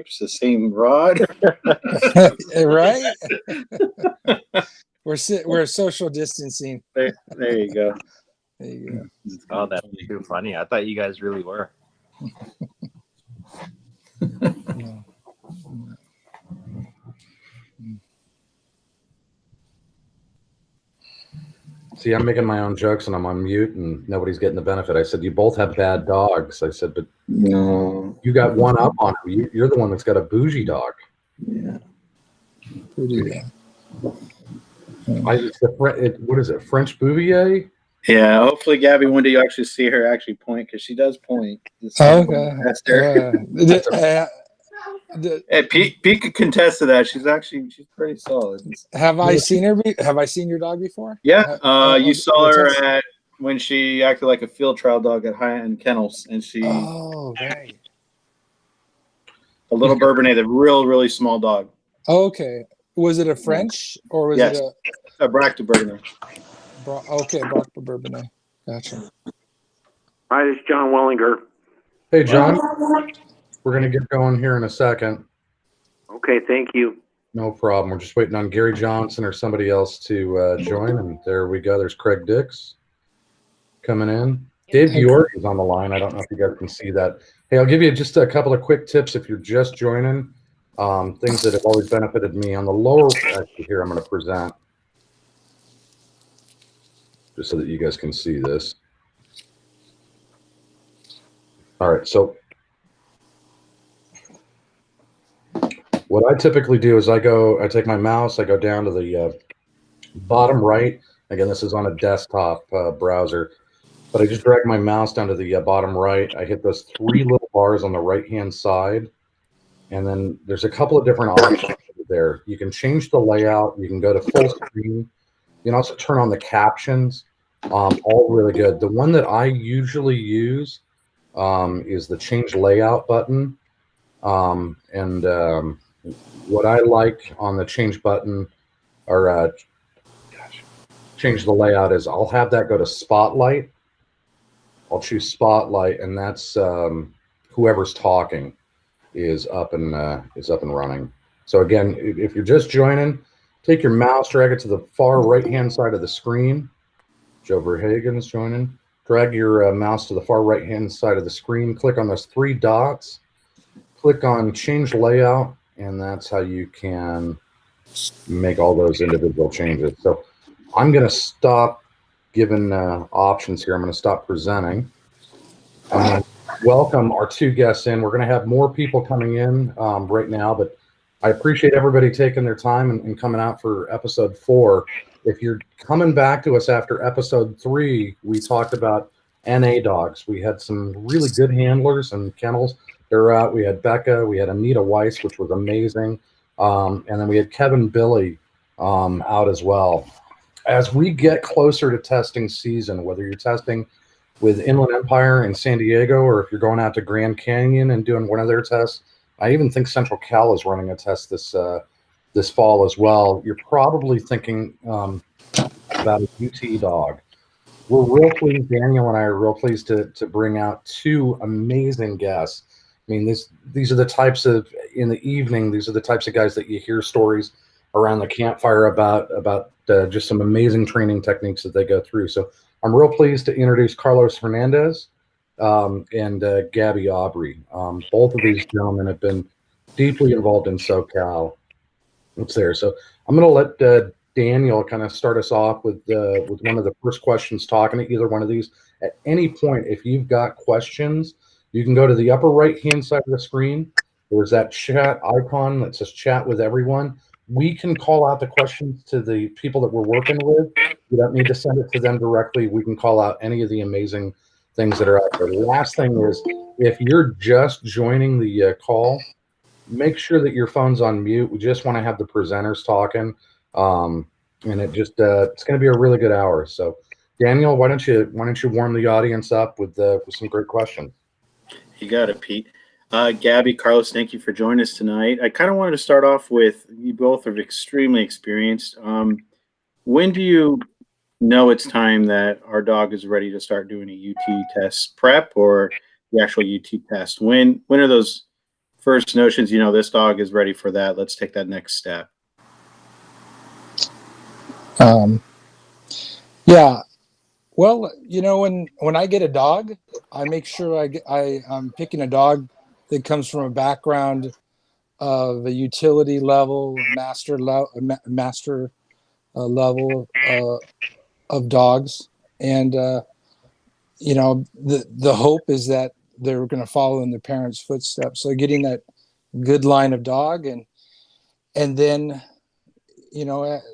pipes, the same rod. Right? We're social distancing. There you go. There you go. Oh, that's too funny. I thought you guys really were. No. See, I'm making my own jokes and I'm on mute and nobody's getting the benefit. I said, you both have bad dogs. I said, but No. you got one up on him. You're the one that's got a bougie dog. Yeah. Who do that? What is it? French Bouvier? Yeah. Hopefully, Gabby, one day you actually see her actually point, because she does point. Okay. Hey, Pete could contest to that. She's pretty solid. Have I seen her? Have I seen your dog before? Yeah. You saw her when she acted like a field trial dog at high-end kennels, and she. Oh, right. A little Bourbonnais, the really small dog. Okay. Was it a French or was it a Braque de Bourbonnais? Okay, Braque de Bourbonnais. Gotcha. Hi, this is John Wellinger. Hey, John. We're going to get going here in a second. Okay, thank you. No problem. We're just waiting on Gary Johnson or somebody else to join, and there we go. There's Craig Dix coming in. Dave York is on the line. I don't know if you guys can see that. Hey, I'll give you just a couple of quick tips if you're just joining. Things that have always benefited me. On the lower, actually here, I'm going to present just so that you guys can see this. All right, so what I typically do is I take my mouse, I go down to the bottom right. Again, this is on a desktop browser, but I just drag my mouse down to the bottom right. I hit those three little bars on the right-hand side, and then there's a couple of different options there. You can change the layout. You can go to full screen. You can also turn on the captions. All really good. The one that I usually use is the change layout button. What I like on the change button or change the layout is I'll have that go to spotlight. I'll choose spotlight, and that's whoever's talking is up and running. So again, if you're just joining, take your mouse, drag it to the far right-hand side of the screen. Joe Verhagen is joining. Drag your mouse to the far right-hand side of the screen. Click on those three dots. Click on change layout, and that's how you can make all those individual changes. So I'm going to stop giving options here. I'm going to stop presenting. Welcome our two guests in. We're going to have more people coming in right now, but I appreciate everybody taking their time and coming out for episode 4. If you're coming back to us after episode 3, we talked about NA dogs. We had some really good handlers and kennels. They're out. We had Becca. We had Anita Weiss, which was amazing. And then we had Kevin Billy out as well. As we get closer to testing season, whether you're testing with Inland Empire in San Diego, or if you're going out to Grand Canyon and doing one of their tests, I even think Central Cal is running a test this fall as well. You're probably thinking about a UT dog. We're real pleased, Daniel and I are real pleased to bring out 2 amazing guests. I mean, these are the types of, in the evening, these are the types of guys that you hear stories around the campfire about just some amazing training techniques that they go through. So I'm real pleased to introduce Carlos Hernandez and Gabby Awbrey. Both of these gentlemen have been deeply involved in SoCal. It's there. So I'm going to let Daniel kind of start us off with one of the first questions, talking to either one of these. At any point, if you've got questions, you can go to the upper right-hand side of the screen. There's that chat icon that says chat with everyone. We can call out the questions to the people that we're working with. You don't need to send it to them directly. We can call out any of the amazing things that are out there. The last thing is, if you're just joining the call, make sure that your phone's on mute. We just want to have the presenters talking. And it just it's going to be a really good hour. So Daniel, why don't you warm the audience up with some great questions? You got it, Pete. Gabby, Carlos, thank you for joining us tonight. I kind of wanted to start off with, you both are extremely experienced. When do you know it's time that our dog is ready to start doing a UT test prep or the actual UT test? When are those first notions, this dog is ready for that. Let's take that next step? Yeah. Well, when I get a dog, I make sure I'm picking a dog that comes from a background of a utility level, master level of dogs, and the hope is that they're going to follow in their parents' footsteps. So getting that good line of dog, and then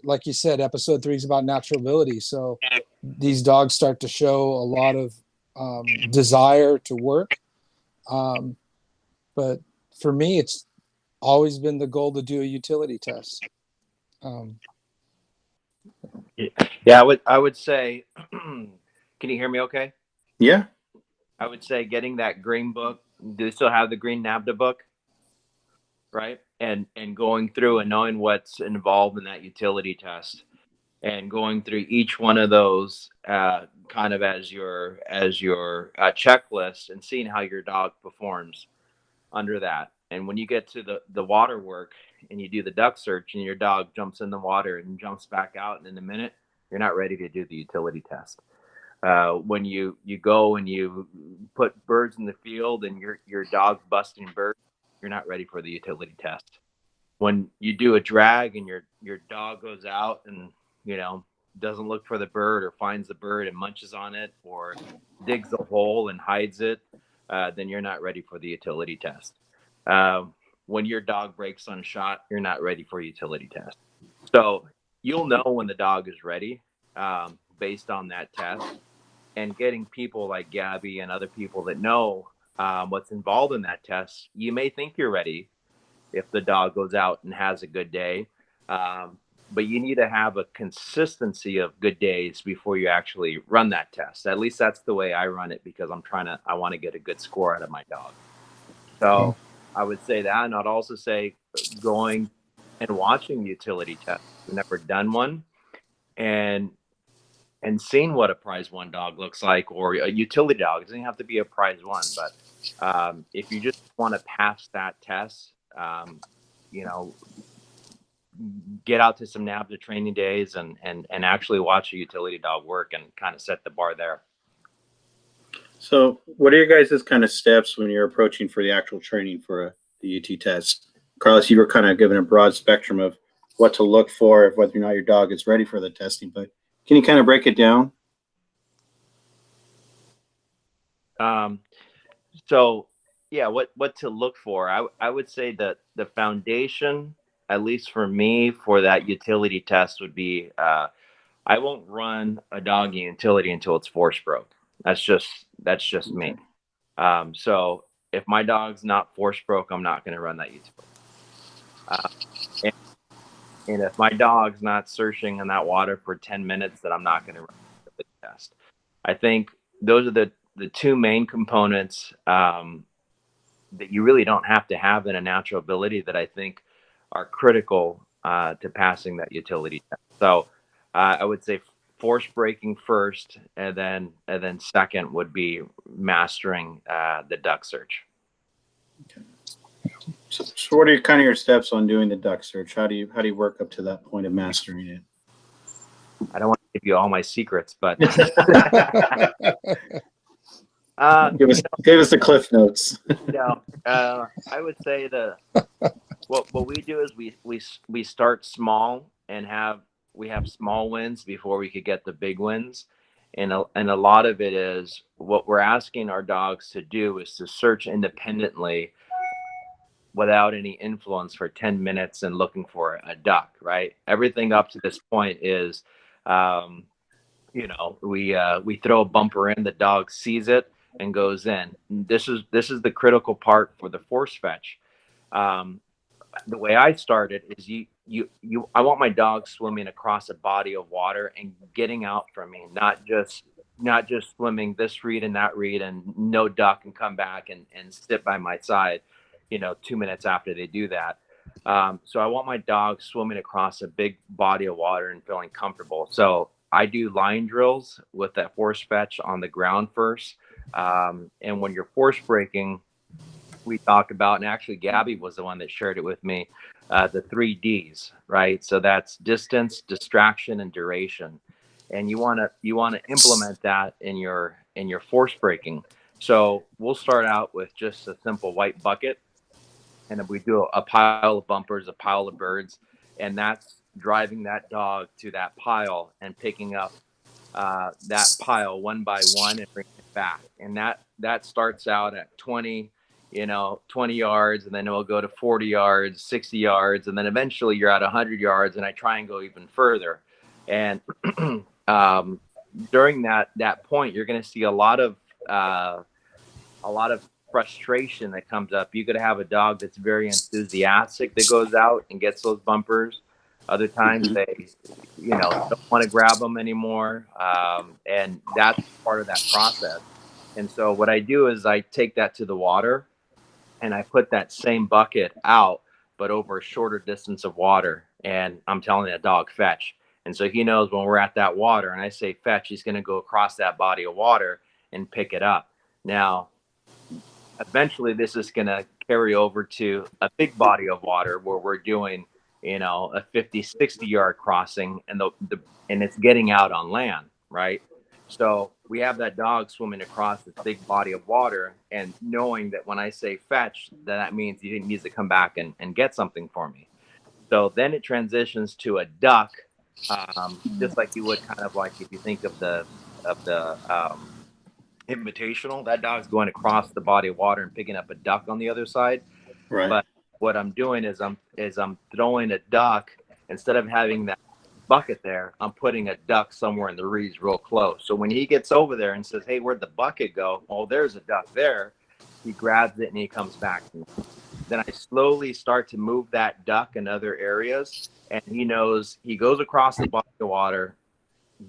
like you said, episode 3 is about natural ability. So these dogs start to show a lot of desire to work. But for me, it's always been the goal to do a utility test. Yeah, I would say, can you hear me okay? Yeah. I would say getting that green book. Do they still have the green NAVHDA book? Right. And going through and knowing what's involved in that utility test, and going through each one of those kind of as your checklist, and seeing how your dog performs under that. And when you get to the water work and you do the duck search and your dog jumps in the water and jumps back out, and in a minute, you're not ready to do the utility test. When you go and you put birds in the field and your dog's busting birds, you're not ready for the utility test. When you do a drag and your dog goes out and doesn't look for the bird, or finds the bird and munches on it, or digs a hole and hides it, then you're not ready for the utility test. When your dog breaks on shot, you're not ready for a utility test. So you'll know when the dog is ready based on that test. And getting people like Gabby and other people that know what's involved in that test, you may think you're ready if the dog goes out and has a good day. But you need to have a consistency of good days before you actually run that test. At least that's the way I run it, because I want to get a good score out of my dog. So I would say that, and I'd also say going and watching utility tests. I've never done one, and seeing what a prize 1 dog looks like, or a utility dog. It doesn't have to be a prize 1, but if you just want to pass that test, get out to some NAVHDA training days and actually watch a utility dog work and kind of set the bar there. So what are your guys' kind of steps when you're approaching for the actual training for the UT test? Carlos, you were kind of given a broad spectrum of what to look for, of whether or not your dog is ready for the testing, but can you kind of break it down? So yeah, what to look for? I would say that the foundation, at least for me, for that utility test would be I won't run a doggy utility until it's force broke. That's just me. So if my dog's not force broke, I'm not going to run that utility. And if my dog's not searching in that water for 10 minutes, then I'm not going to run the test. I think those are the 2 main components that you really don't have to have in a natural ability, that I think are critical to passing that utility test. So I would say force breaking first, and then second would be mastering the duck search. Okay. So what are kind of your steps on doing the duck search? How do you work up to that point of mastering it? I don't want to give you all my secrets, but give us the cliff notes. I would say what we do is we start small and we have small wins before we could get the big wins. And a lot of it is what we're asking our dogs to do is to search independently without any influence for 10 minutes and looking for a duck, right? Everything up to this point is, we throw a bumper in, the dog sees it and goes in. This is the critical part for the force fetch. The way I started is I want my dog swimming across a body of water and getting out from me, not just swimming this reed and that reed and no duck and come back and sit by my side, 2 minutes after they do that. So I want my dog swimming across a big body of water and feeling comfortable. So I do line drills with that force fetch on the ground first. And when you're force breaking, we talk about, and actually Gabby was the one that shared it with me, the 3 Ds, right? So that's distance, distraction, and duration. And you want to implement that in your force breaking. So we'll start out with just a simple white bucket, and then we do a pile of bumpers, a pile of birds, and that's driving that dog to that pile and picking up that pile one by one and bringing it back. And that starts out at 20 yards, and then it will go to 40 yards, 60 yards, and then eventually you're at 100 yards, and I try and go even further. And during that point, you're going to see a lot of frustration that comes up. You could have a dog that's very enthusiastic that goes out and gets those bumpers. Other times they, don't want to grab them anymore, and that's part of that process. And so what I do is I take that to the water, and I put that same bucket out, but over a shorter distance of water. And I'm telling that dog fetch. And so he knows when we're at that water and I say fetch, he's going to go across that body of water and pick it up. Now, eventually this is going to carry over to a big body of water where we're doing, a 50, 60 yard crossing, and and it's getting out on land, right? So we have that dog swimming across this big body of water and knowing that when I say fetch, that means he needs to come back and get something for me. So then it transitions to a duck, just like you would kind of like if you think of the invitational. That dog's going across the body of water and picking up a duck on the other side. Right. But what I'm doing is I'm throwing a duck instead of having that bucket there. I'm putting a duck somewhere in the reeds real close. So when he gets over there and says, "Hey, where'd the bucket go?" Oh, there's a duck there. He grabs it and he comes back to me. Then I slowly start to move that duck in other areas, and he knows he goes across the body of water.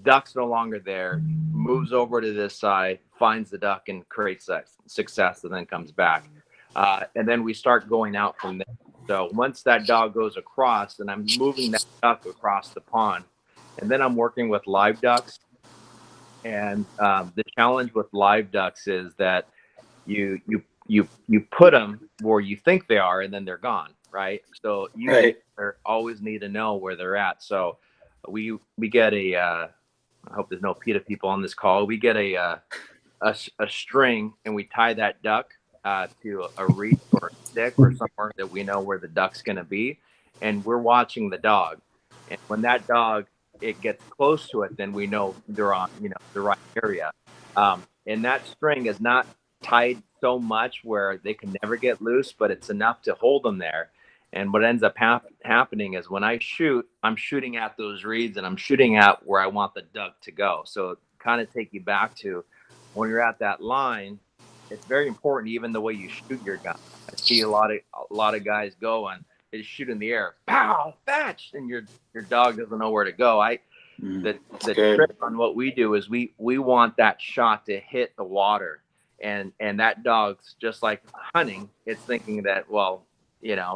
Duck's no longer there, moves over to this side, finds the duck and creates that success, and then comes back. And then we start going out from there. So once that dog goes across, and I'm moving that duck across the pond, and then I'm working with live ducks. And the challenge with live ducks is that you put them where you think they are, and then they're gone, right? So you always need to know where they're at. So we get a I hope there's no PETA people on this call. We get a string, and we tie that duck to a reed or a stick or somewhere that we know where the duck's going to be, and we're watching the dog. And when that dog it gets close to it, then we know they're on the right area. And that string is not tied so much where they can never get loose, but it's enough to hold them there. And what ends up happening is when I shoot, I'm shooting at those reeds, and I'm shooting at where I want the duck to go. So kind of take you back to when you're at that line, it's very important, even the way you shoot your gun. I see a lot of guys go and they just shoot in the air, pow, fetch, and your dog doesn't know where to go. The trick on what we do is we want that shot to hit the water, and that dog's just like hunting. It's thinking that, well,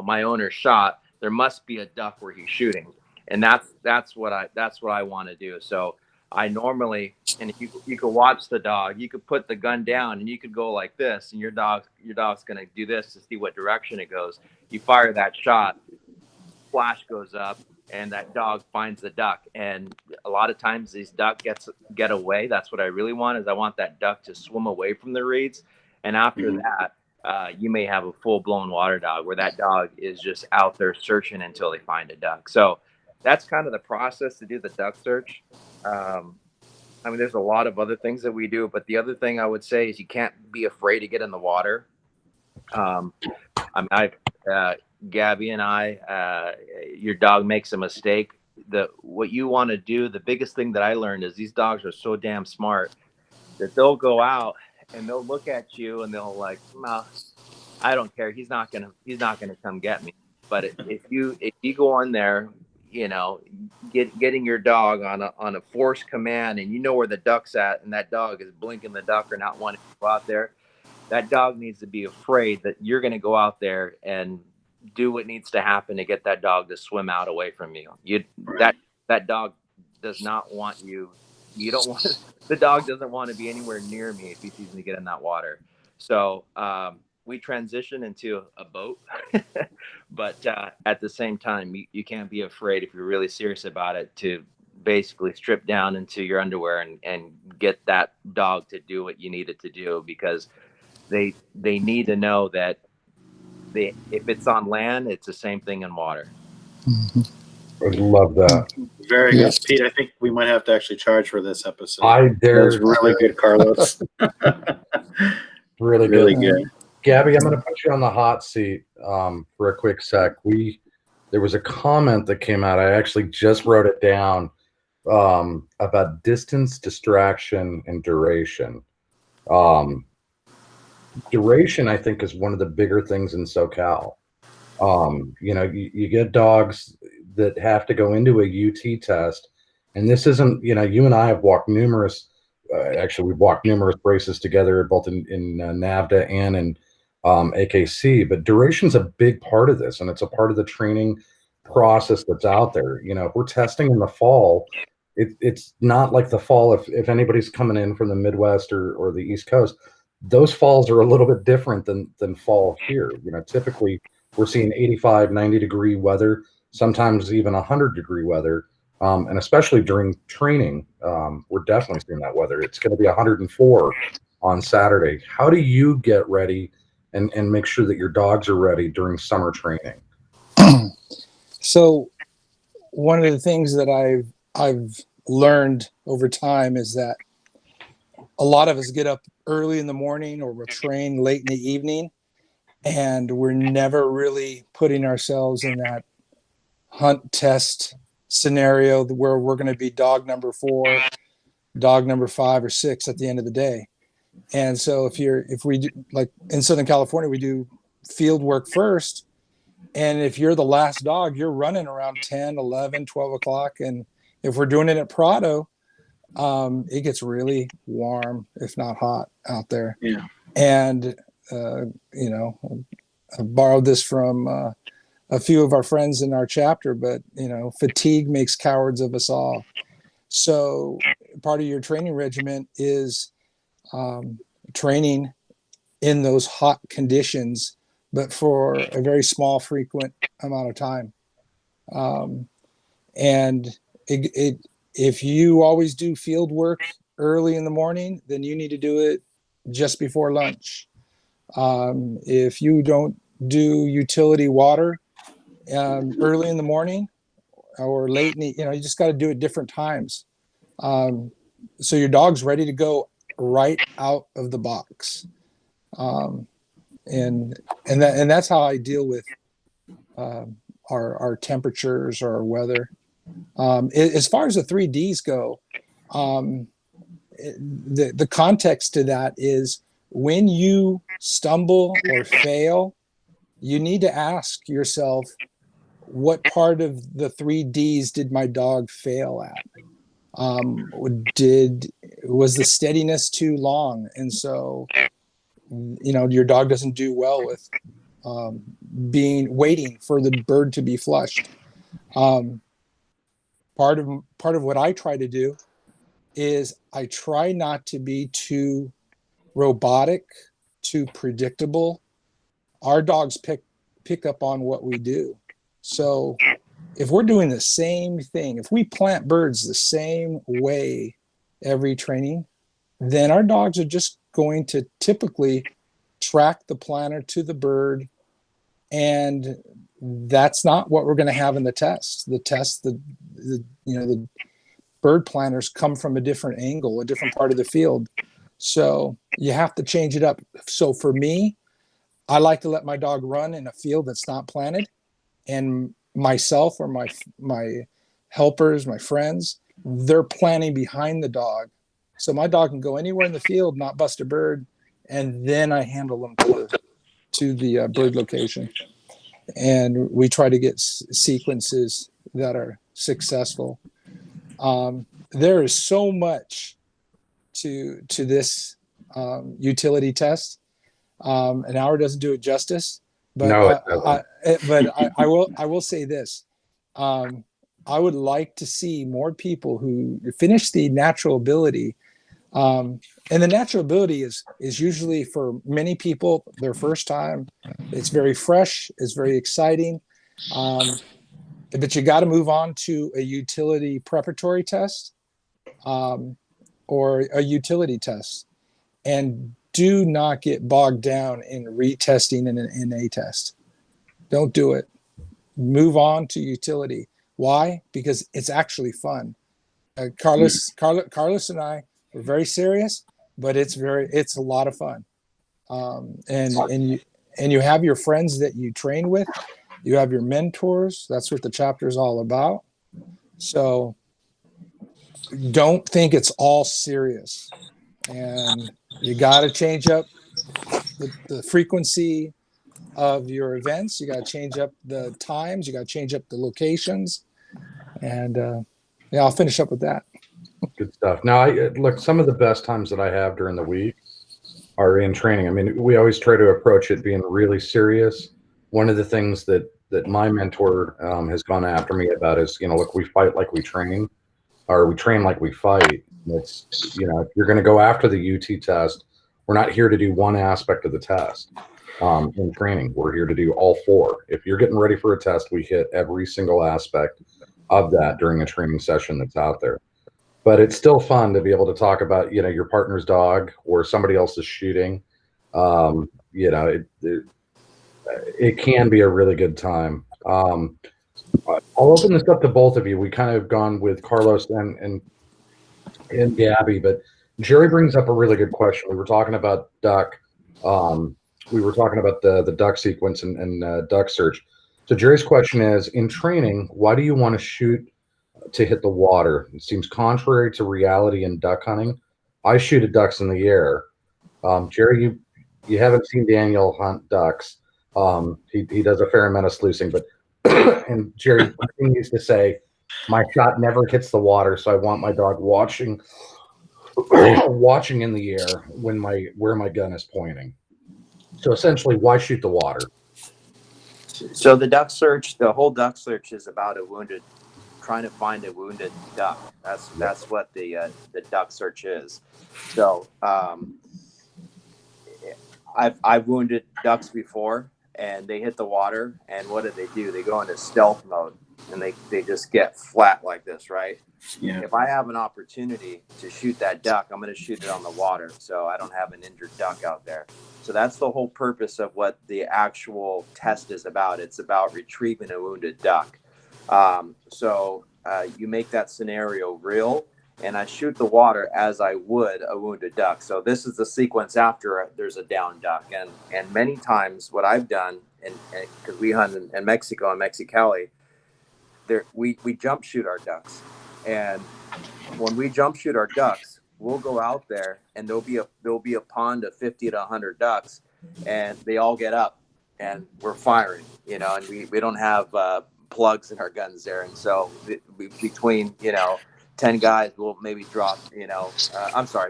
my owner shot, there must be a duck where he's shooting. And that's what I want to do. So I normally, and if you could watch the dog, you could put the gun down and you could go like this, and your dog's going to do this to see what direction it goes. You fire that shot, flash goes up, and that dog finds the duck. And a lot of times these duck get away. That's what I really want, is I want that duck to swim away from the reeds. And after that, you may have a full-blown water dog where that dog is just out there searching until they find a duck. So that's kind of the process to do the duck search. There's a lot of other things that we do, but the other thing I would say is you can't be afraid to get in the water. Gabby and I, your dog makes a mistake. What you want to do, the biggest thing that I learned is these dogs are so damn smart that they'll go out and they'll look at you and they'll like, no, I don't care. He's not gonna come get me. But if you go on there, getting your dog on a force command, and you know where the duck's at, and that dog is blinking the duck or not wanting to go out there, that dog needs to be afraid that you're going to go out there and do what needs to happen to get that dog to swim out away from you. That dog does not want you. You don't want the dog doesn't want to be anywhere near me if he sees me get in that water. So we transition into a boat, but at the same time, you can't be afraid if you're really serious about it to basically strip down into your underwear and get that dog to do what you need it to do, because they need to know that if it's on land, it's the same thing in water. I love that. Very Yes. good, Pete. I think we might have to actually charge for this episode. I That dare. was really good, Carlos. Really good. Really good. Gabby, I'm going to put you on the hot seat for a quick sec. There was a comment that came out. I actually just wrote it down about distance, distraction, and duration. Duration, I think, is one of the bigger things in SoCal. You get dogs that have to go into a UT test, and this isn't, you and I have walked numerous. Actually, we've walked numerous races together, both in NAVHDA and in AKC. But duration's a big part of this, and it's a part of the training process that's out there. If we're testing in the fall, it's not like the fall. If anybody's coming in from the Midwest or the East Coast, those falls are a little bit different than fall here. Typically we're seeing 85, 90-degree weather, sometimes even 100-degree weather. And especially during training, we're definitely seeing that weather. It's going to be 104 on Saturday. How do you get ready and make sure that your dogs are ready during summer training? So one of the things that I've learned over time is that a lot of us get up early in the morning, or we'll train late in the evening, and we're never really putting ourselves in that hunt test scenario where we're going to be dog number 4, dog number 5 or 6 at the end of the day. And so if we do, like in Southern California, we do field work first. And if you're the last dog, you're running around 10, 11, 12 o'clock. And if we're doing it at Prado, it gets really warm, if not hot, out there. Yeah. And, I borrowed this from a few of our friends in our chapter, but, fatigue makes cowards of us all. So part of your training regimen is training in those hot conditions, but for a very small, frequent amount of time. And if you always do field work early in the morning, then you need to do it just before lunch. If you don't do utility water early in the morning or late in the, you just got to do it different times. So your dog's ready to go right out of the box. And that's how I deal with our temperatures or our weather. As far as the 3Ds go, the context to that is when you stumble or fail, you need to ask yourself, what part of the 3Ds did my dog fail at? Was the steadiness too long? And so, your dog doesn't do well with waiting for the bird to be flushed. Part of what I try to do is I try not to be too robotic, too predictable. Our dogs pick up on what we do. So if we're doing the same thing, if we plant birds the same way every training, then our dogs are just going to typically track the planter to the bird. And that's not what we're going to have in the test. The test, the bird planters come from a different angle, a different part of the field. So you have to change it up. So for me, I like to let my dog run in a field that's not planted, and myself or my helpers, my friends, they're planting behind the dog. So my dog can go anywhere in the field, not bust a bird, and then I handle them to the bird location. And we try to get sequences that are successful. There is so much to this utility test. An hour doesn't do it justice. But No, I will say this. I would like to see more people who finish the natural ability And the natural ability is usually for many people their first time. It's very fresh, it's very exciting. But you got to move on to a utility preparatory test, or a utility test, and do not get bogged down in retesting in an NA test. Don't do it. Move on to utility. Why? Because it's actually fun. Carlos and I were very serious, but it's a lot of fun. And you have your friends that you train with. You have your mentors. That's what the chapter is all about. So don't think it's all serious. And you got to change up the frequency of your events. You got to change up the times. You got to change up the locations. And yeah, I'll finish up with that. Good stuff. Now, look, some of the best times that I have during the week are in training. I mean, we always try to approach it being really serious. One of the things that my mentor has gone after me about is, look, we fight like we train, or we train like we fight. It's, if you're going to go after the UT test, we're not here to do one aspect of the test. In training, we're here to do all four. If you're getting ready for a test, we hit every single aspect of that during a training session that's out there. But it's still fun to be able to talk about, your partner's dog or somebody else's shooting. It can be a really good time. I'll open this up to both of you. We kind of gone with Carlos and Gabby, but Jerry brings up a really good question. We were talking about duck. We were talking about the duck sequence and duck search. So Jerry's question is, in training, why do you want to shoot to hit the water? It seems contrary to reality in duck hunting. I shoot at ducks in the air. Jerry, you haven't seen Daniel hunt ducks. He does a fair amount of sluicing, but and Jerry continues to say, my shot never hits the water, so I want my dog watching in the air where my gun is pointing. So essentially, why shoot the water? So the whole duck search is about trying to find a wounded duck. That's what the duck search is. So I've wounded ducks before, and they hit the water, and what do? They go into stealth mode, and they just get flat like this, right? Yeah. If I have an opportunity to shoot that duck, I'm going to shoot it on the water, so I don't have an injured duck out there. So that's the whole purpose of what the actual test is about. It's about retrieving a wounded duck. So you make that scenario real, and I shoot the water as I would a wounded duck. So this is the sequence after there's a down duck. And many times what I've done, and because we hunt in Mexico and Mexicali, we jump shoot our ducks. And when we jump shoot our ducks, we'll go out there, and there'll be a pond of 50 to 100 ducks, and they all get up, and we're firing, and we don't have plugs in our guns there. And so between 10 guys, we'll maybe drop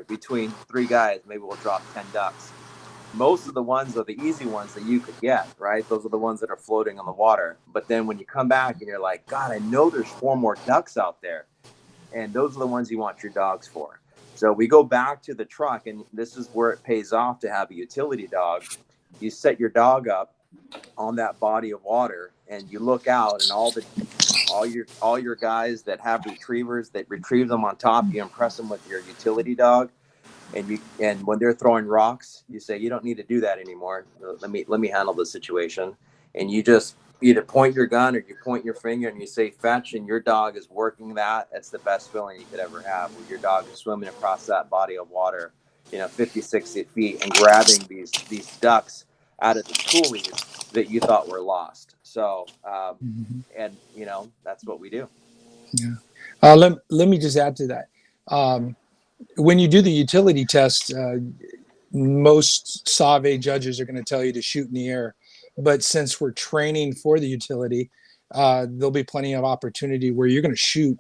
between 3 guys, maybe we'll drop 10 ducks. Most of the ones are the easy ones that you could get, right? Those are the ones that are floating on the water. But then when you come back and you're like, God, I know there's 4 more ducks out there, and those are the ones you want your dogs for. So we go back to the truck, and this is where it pays off to have a utility dog. You set your dog up on that body of water, and you look out, and all your guys that have retrievers that retrieve them on top, you impress them with your utility dog, and when they're throwing rocks, you say, you don't need to do that anymore. Let me handle the situation. And you just either point your gun or you point your finger and you say fetch, and your dog is working that. It's the best feeling you could ever have, when your dog is swimming across that body of water, 50, 60 feet, and grabbing these ducks out of the coulees that you thought were lost. So, and that's what we do. Yeah. Let me just add to that. When you do the utility test, most SAVE judges are going to tell you to shoot in the air. But since we're training for the utility, there'll be plenty of opportunity where you're going to shoot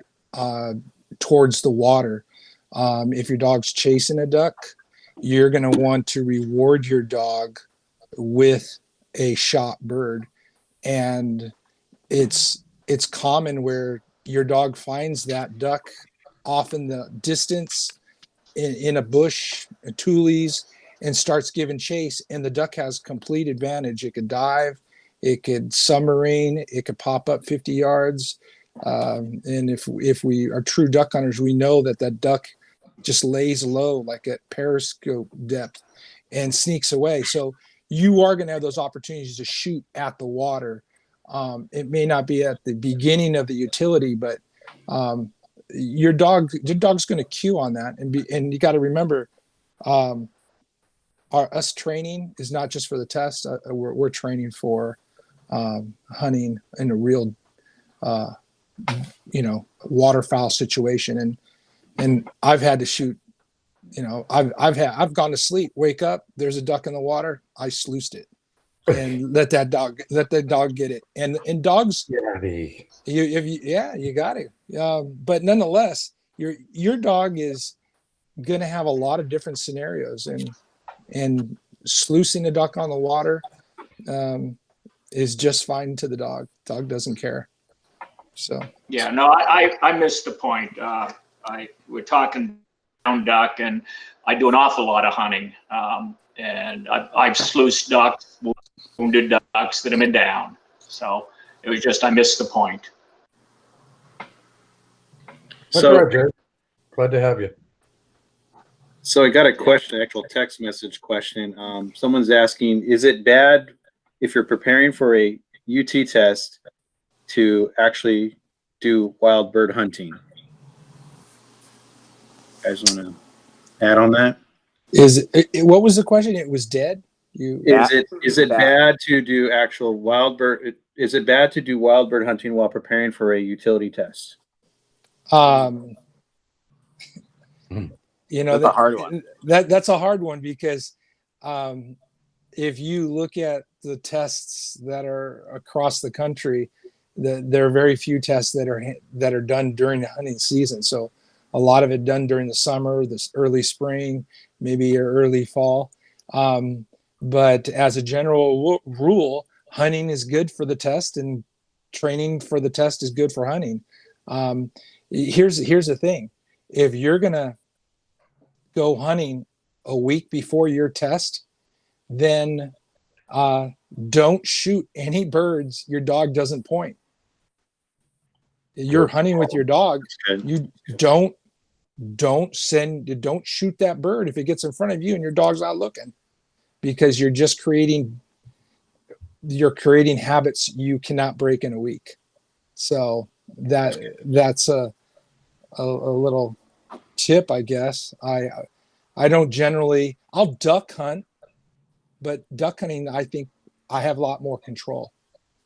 towards the water. If your dog's chasing a duck, you're going to want to reward your dog with a shot bird. And it's common where your dog finds that duck off in the distance, in a bush, tules, and starts giving chase, and the duck has complete advantage. It could dive, it could submarine, it could pop up 50 yards. And if we are true duck hunters, we know that that duck just lays low, like at periscope depth, and sneaks away. So you are going to have those opportunities to shoot at the water. It may not be at the beginning of the utility, but your dog's going to cue on that. And you got to remember, us training is not just for the test. We're training for hunting in a real, waterfowl situation. And I've had to shoot, I've gone to sleep, wake up, there's a duck in the water. I sluiced it and let that dog get it. And dogs, you got it. But nonetheless, your dog is going to have a lot of different scenarios, and sluicing a duck on the water is just fine to the dog. Dog doesn't care. So yeah, no, I missed the point. We're talking brown duck, and I do an awful lot of hunting, and I've sluiced ducks, wounded ducks that have been down. So it was just I missed the point. So That's right, Jared. Glad to have you. So I got a question, actual text message question. Someone's asking, is it bad if you're preparing for a UT test to actually do wild bird hunting? You guys want to add on that? What was the question? It was dead. Is it bad to do actual wild bird? Is it bad to do wild bird hunting while preparing for a utility test? That's a hard one. That's a hard one because if you look at the tests that are across the country, there are very few tests that are done during the hunting season. So a lot of it done during the summer, this early spring, maybe early fall. But as a general rule, hunting is good for the test, and training for the test is good for hunting. Here's the thing: if you're gonna go hunting a week before your test, then don't shoot any birds your dog doesn't point. You're hunting with your dog. You don't shoot that bird if it gets in front of you and your dog's not looking, because you're just creating habits you cannot break in a week. So that's a little tip, I guess. I don't generally, I'll duck hunt, but duck hunting, I think I have a lot more control.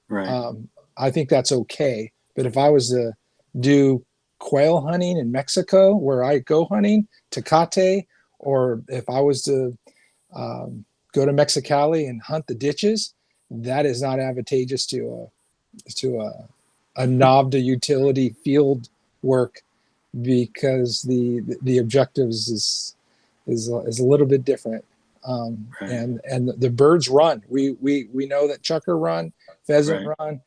Right. I think that's okay. But if I was to do quail hunting in Mexico, where I go hunting, Tecate, or if I was to go to Mexicali and hunt the ditches, that is not advantageous to a NAVHDA utility field work, because the objectives is a little bit different. Right. And the birds run. We know that chukar run, pheasant run,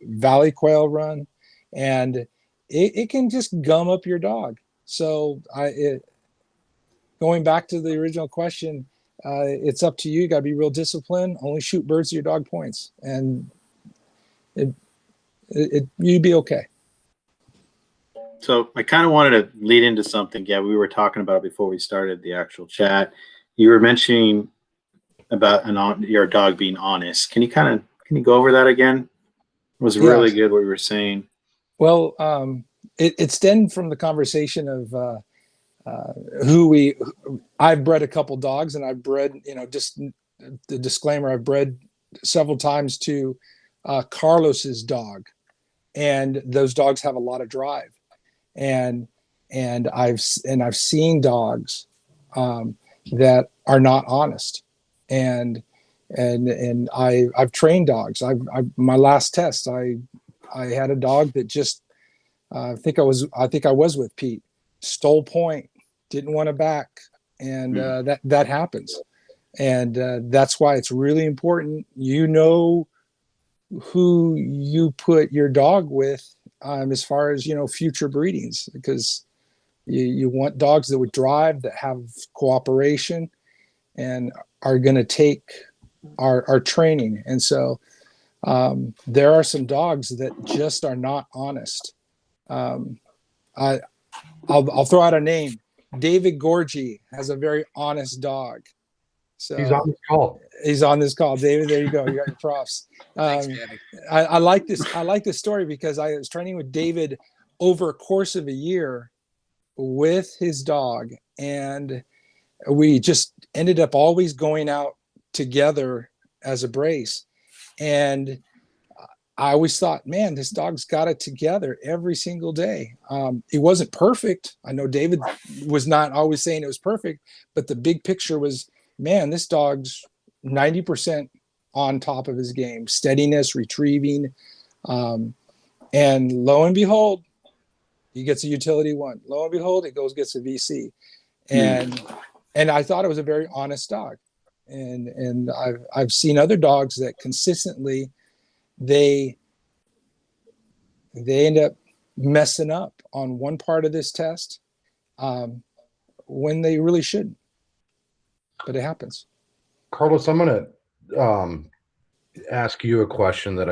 valley quail run, and it can just gum up your dog. So going back to the original question, it's up to you. You got to be real disciplined. Only shoot birds your dog points, and you'd be okay. So I kind of wanted to lead into something. Yeah, we were talking about it before we started the actual chat. You were mentioning about your dog being honest. Can you go over that again? It was really good what you were saying. Well, it stemmed from the conversation of I've bred a couple dogs, and I've bred, just the disclaimer, I've bred several times to Carlos's dog, and those dogs have a lot of drive, and I've seen dogs that are not honest, and I've trained dogs. My last test, I had a dog that just I think I was with Pete, stole point, didn't want to back, and that happens, and that's why it's really important who you put your dog with, as far as future breedings, because You want dogs that would drive, that have cooperation, and are going to take our training. And so there are some dogs that just are not honest. I'll throw out a name. David Gorgie has a very honest dog. So He's on this call. He's on this call. David, there you go. You got your props. Thanks, Gabby. I like this. I like this story because I was training with David over a course of a year with his dog, and we just ended up always going out together as a brace. And I always thought, man, this dog's got it together every single day. It wasn't perfect. I know David was not always saying it was perfect, but the big picture was, man, this dog's 90% on top of his game, steadiness, retrieving. And lo and behold, he gets a utility one. Lo and behold, he gets a VC. And I thought it was a very honest dog. And I've seen other dogs that consistently they end up messing up on one part of this test when they really shouldn't. But it happens. Carlos, I'm going to ask you a question that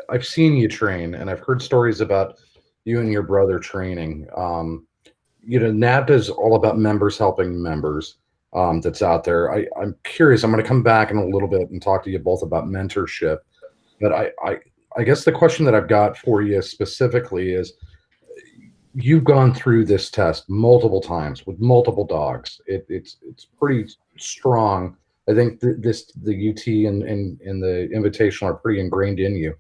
I've seen you train, and I've heard stories about you and your brother training. NAVHDA is all about members helping members. That's out there. I'm curious. I'm going to come back in a little bit and talk to you both about mentorship. But I guess the question that I've got for you specifically is, you've gone through this test multiple times with multiple dogs. It's pretty strong. I think the UT and the Invitational are pretty ingrained in you.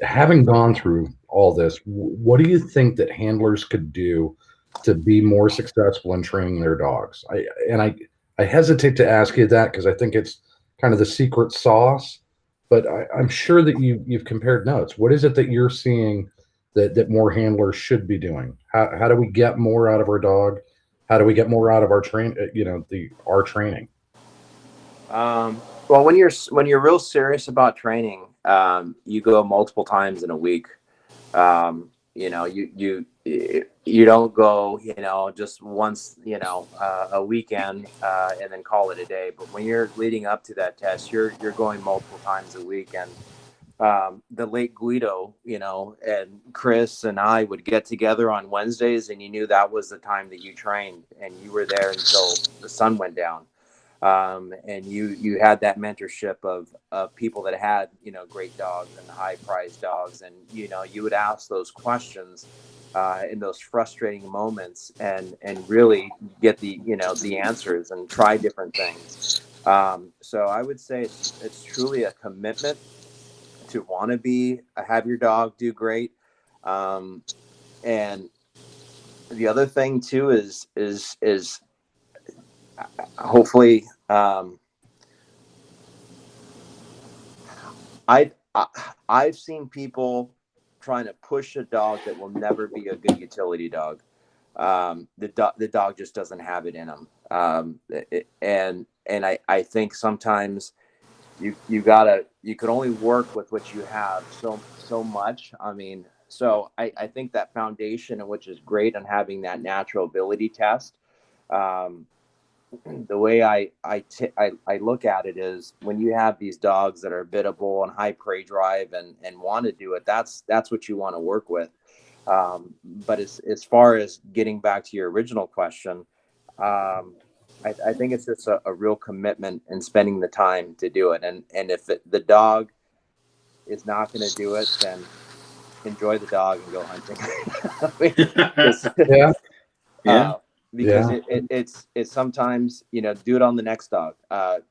Having gone through all this, what do you think that handlers could do to be more successful in training their dogs? I hesitate to ask you that because I think it's kind of the secret sauce, but I'm sure that you've compared notes. What is it that you're seeing that more handlers should be doing? How do we get more out of our dog? How do we get more out of our our training? Well, when you're real serious about training, you go multiple times in a week. You don't go, just once, a weekend, and then call it a day. But when you're leading up to that test, you're going multiple times a week. And the late Guido, and Chris and I would get together on Wednesdays, and you knew that was the time that you trained, and you were there until the sun went down. And you had that mentorship of people that had, great dogs and high priced dogs. And, you would ask those questions, in those frustrating moments and really get the answers and try different things. So I would say it's truly a commitment to want to have your dog do great. And the other thing too is hopefully, I've seen people trying to push a dog that will never be a good utility dog. The dog just doesn't have it in them. And I think sometimes you could only work with what you have so much. So I think that foundation, which is great on having that natural ability test. The way I look at it is, when you have these dogs that are biddable and high prey drive and want to do it, that's what you want to work with. But as far as getting back to your original question, I think it's just a real commitment and spending the time to do it. And if the dog is not going to do it, then enjoy the dog and go hunting. Yeah. Because it's sometimes, do it on the next dog.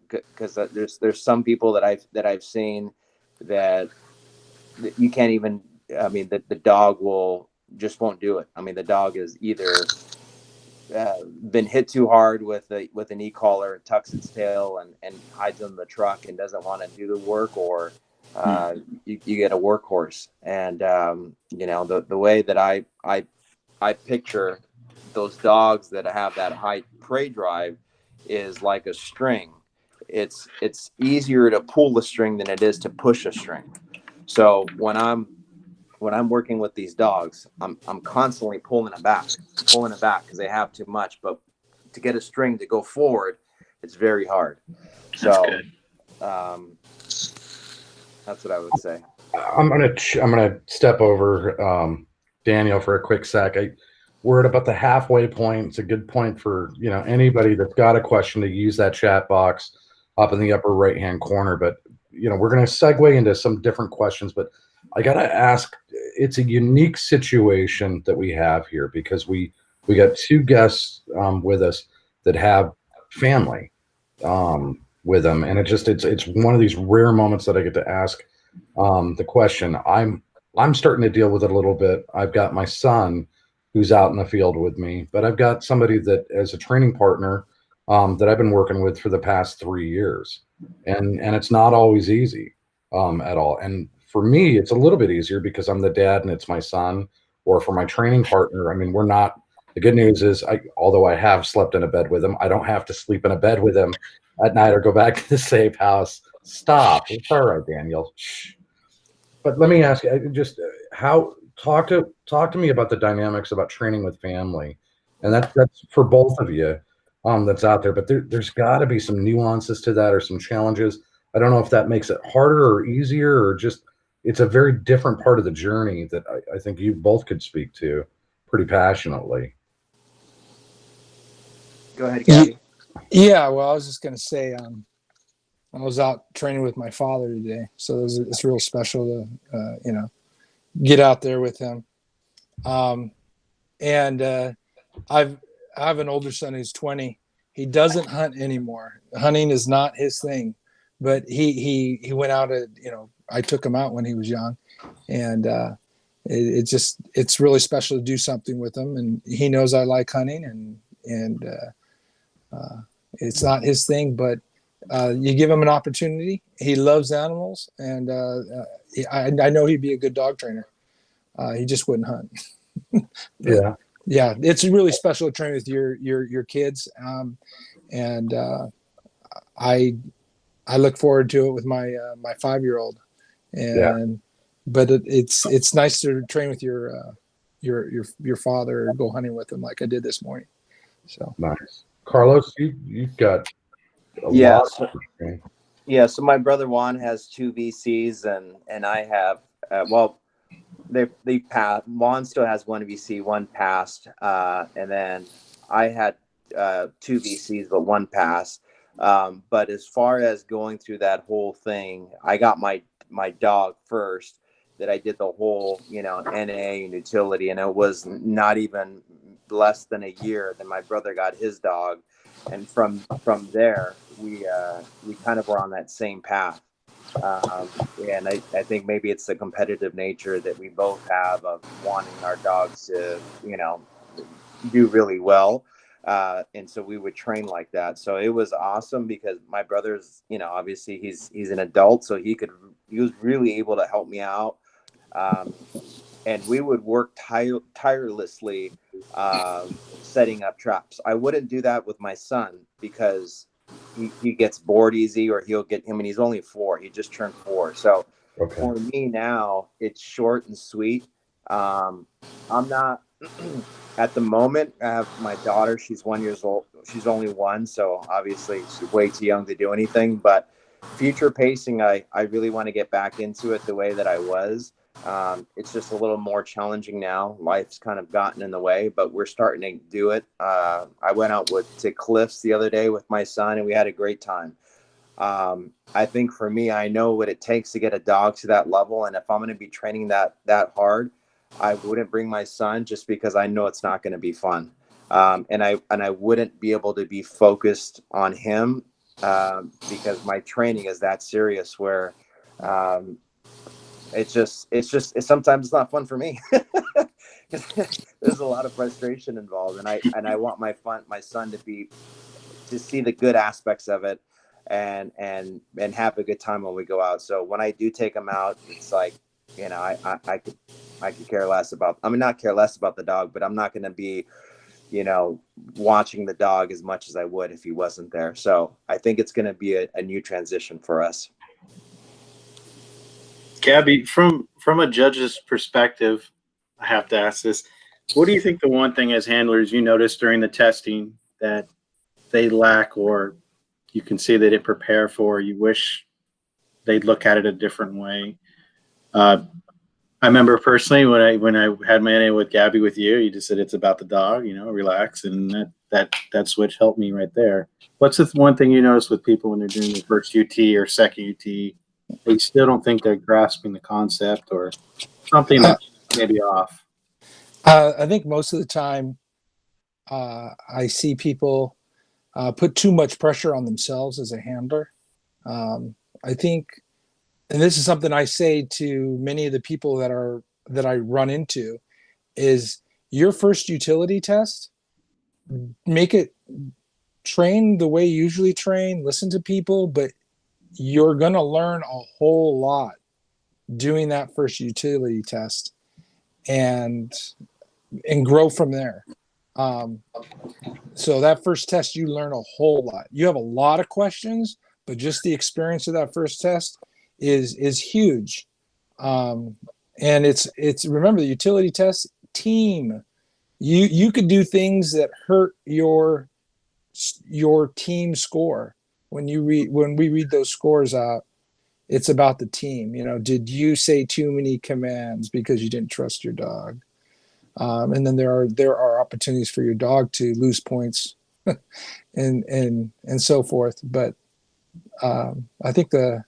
Because there's some people that I've seen that you can't even, the dog won't do it. The dog is either been hit too hard with an e-collar, tucks its tail and hides in the truck and doesn't want to do the work, or you get a workhorse. And the way that I picture those dogs that have that high prey drive is like a string. It's easier to pull the string than it is to push a string. So when I'm when I'm working with these dogs, I'm constantly pulling it back because they have too much. But to get a string to go forward, it's very hard. That's So good. that's what I would say. I'm gonna step over Daniel for a quick sec. We're at about the halfway point. It's a good point for anybody that's got a question to use that chat box up in the upper right hand corner. But we're gonna segue into some different questions. But I gotta ask, it's a unique situation that we have here because we got two guests with us that have family with them, and it's one of these rare moments that I get to ask the question. I'm starting to deal with it a little bit. I've got my son who's out in the field with me, but I've got somebody that as a training partner that I've been working with for the past 3 years, and it's not always easy at all. And for me, it's a little bit easier because I'm the dad and it's my son. Or for my training partner, I mean, we're not. The good news is, although I have slept in a bed with him, I don't have to sleep in a bed with him at night or go back to the safe house. Stop. It's all right, Daniel. Shh. But let me ask you, just talk to me about the dynamics about training with family, and that's for both of you that's out there. But there's got to be some nuances to that or some challenges. I don't know if that makes it harder or easier or just it's a very different part of the journey that I think you both could speak to pretty passionately. Go ahead, Gabby. Yeah, well, I was just gonna say, I was out training with my father today, so it's real special to get out there with him. And I have an older son who's 20. He doesn't hunt anymore. Hunting is not his thing, but he went out I took him out when he was young, and it's really special to do something with him, and he knows I like hunting, and it's not his thing, but you give him an opportunity. He loves animals, and I know he'd be a good dog trainer. He just wouldn't hunt. Yeah, it's really special to train with your kids, and I look forward to it with my 5-year-old, and but it's nice to train with your father or go hunting with him like I did this morning. So nice. Carlos, you've got a Yeah. lot. So my brother Juan has 2 VCs, and I have they passed. Juan still has 1 VC, 1 passed, and then I had 2 VCs, but 1 passed. But as far as going through that whole thing, I got my dog first. That I did the whole NA and utility, and it was not even less than a year. Then my brother got his dog, and from there we kind of were on that same path. And I think maybe it's the competitive nature that we both have of wanting our dogs to do really well. And so we would train like that. So it was awesome because my brother's, obviously he's an adult, so he was really able to help me out. And we would work tirelessly setting up traps. I wouldn't do that with my son because he gets bored easy, or he's only 4. He just turned 4. So for me now, it's short and sweet. I'm not at the moment. I have my daughter. She's 1 year old. She's only 1. So obviously she's way too young to do anything, but future pacing, I really want to get back into it the way that I was. It's just a little more challenging now. Life's kind of gotten in the way, but we're starting to do it. I went out to Cliffs the other day with my son, and we had a great time. I think for me, I know what it takes to get a dog to that level, and if I'm going to be training that hard, I wouldn't bring my son just because I know it's not going to be fun. And I wouldn't be able to be focused on him because my training is that serious where it's sometimes it's not fun for me. There's a lot of frustration involved, and I want my son to see the good aspects of it and have a good time when we go out. So when I do take him out, it's like, I could care less about, not care less about the dog, but I'm not going to be, watching the dog as much as I would if he wasn't there. So I think it's going to be a new transition for us. Gabby, from a judge's perspective, I have to ask this. What do you think the one thing as handlers you noticed during the testing that they lack, or you can see they didn't prepare for, you wish they'd look at it a different way? I remember personally when I had my NA with Gabby with you, you just said it's about the dog, relax, and that switch helped me right there. What's the one thing you notice with people when they're doing their first UT or second UT? They still don't think they're grasping the concept, or something that maybe off. I think most of the time I see people put too much pressure on themselves as a handler. I think, and this is something I say to many of the people that I run into, is your first utility test, make it train the way you usually train, listen to people, but you're going to learn a whole lot doing that first utility test and grow from there. So that first test, you learn a whole lot. You have a lot of questions, but just the experience of that first test is huge. And it's remember, the utility test, team. You could do things that hurt your team score. When we read those scores out, it's about the team. Did you say too many commands because you didn't trust your dog? And then there are opportunities for your dog to lose points and so forth. But I think the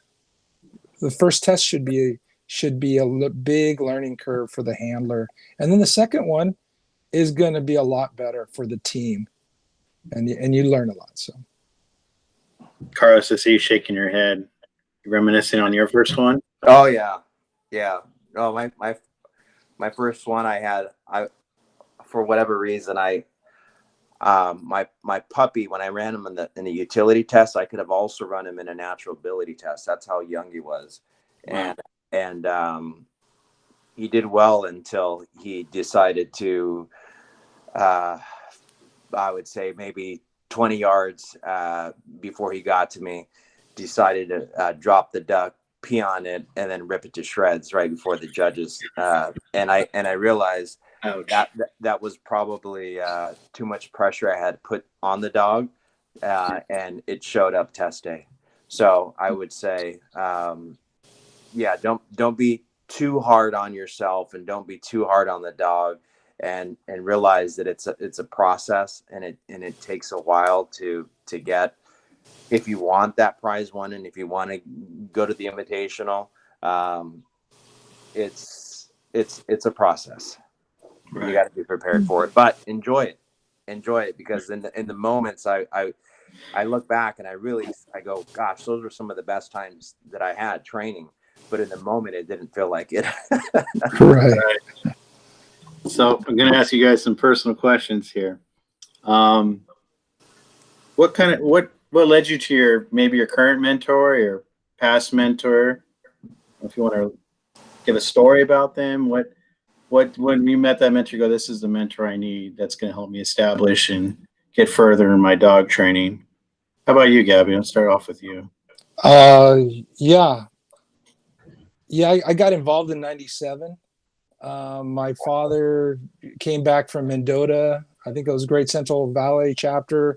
first test should be a big learning curve for the handler, and then the second one is going to be a lot better for the team, and you learn a lot. So, Carlos, I see you shaking your head. You reminiscing on your first one? Oh yeah. Oh, my first one for whatever reason, my puppy, when I ran him in the utility test, I could have also run him in a natural ability test. That's how young he was. Wow. And he did well until he decided to, I would say maybe 20 yards before he got to me, decided to drop the duck, pee on it, and then rip it to shreds right before the judges. And I realized that was probably too much pressure I had put on the dog, and it showed up test day. So I would say, don't be too hard on yourself, and don't be too hard on the dog, and realize that it's a process, and it takes a while to get. If you want that prize one, and if you want to go to the invitational, it's a process. Right. You got to be prepared for it, but enjoy it, because in the moments I look back and I go, gosh, those were some of the best times that I had training, but in the moment it didn't feel like it. Right. So I'm going to ask you guys some personal questions here. What led you to maybe your current mentor, your past mentor? If you want to give a story about them, what when you met that mentor, you go, this is the mentor I need. That's going to help me establish and get further in my dog training. How about you, Gabby? I'll start off with you. Yeah. I got involved in '97. My father came back from Mendota. I think it was Great Central Valley chapter.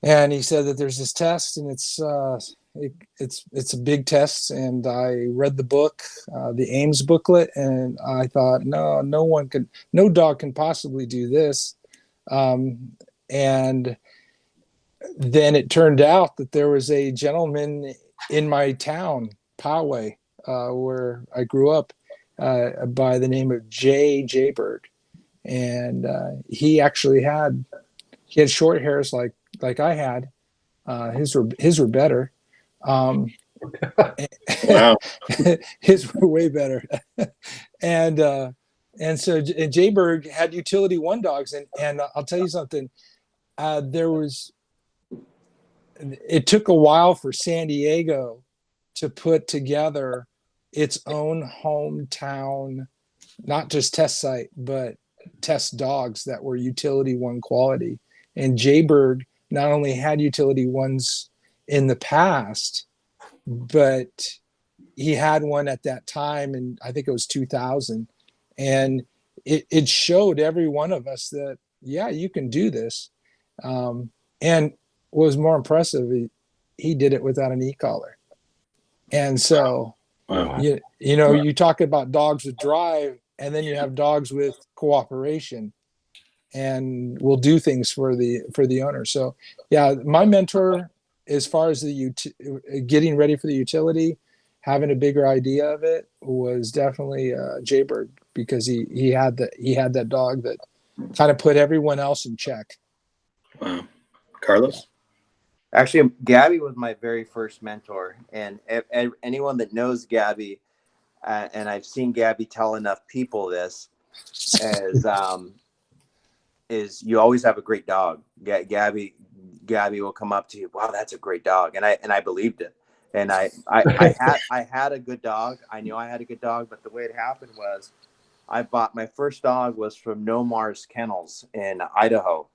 And he said that there's this test, and it's a big test. And I read the book, the Ames booklet, and I thought, no dog can possibly do this. And then it turned out that there was a gentleman in my town, Poway, where I grew up, by the name of Jaybird, and he had short hairs like I had. His were better. Wow. His were way better. And so Jaybird had utility one dogs, and I'll tell you something. It took a while for San Diego to put together its own hometown, not just test site, but test dogs that were utility one quality. And Jaybird not only had utility ones in the past, but he had one at that time, and I think it was 2000, and it showed every one of us that, yeah, you can do this. And what was more impressive, he did it without an e-collar. And so, Wow. you know, you talk about dogs with drive, and then you have dogs with cooperation and will do things for the owner. So yeah, my mentor, as far as getting ready for the utility, having a bigger idea of it, was definitely Jaybird, because he had that dog that kind of put everyone else in check. Wow. Carlos? Actually, Gabby was my very first mentor, and anyone that knows Gabby, and I've seen Gabby tell enough people this, is you always have a great dog. Gabby will come up to you, wow, that's a great dog, and I believed it, and I had a good dog. I knew I had a good dog, but the way it happened was, I bought my first dog was from No Mars Kennels in Idaho.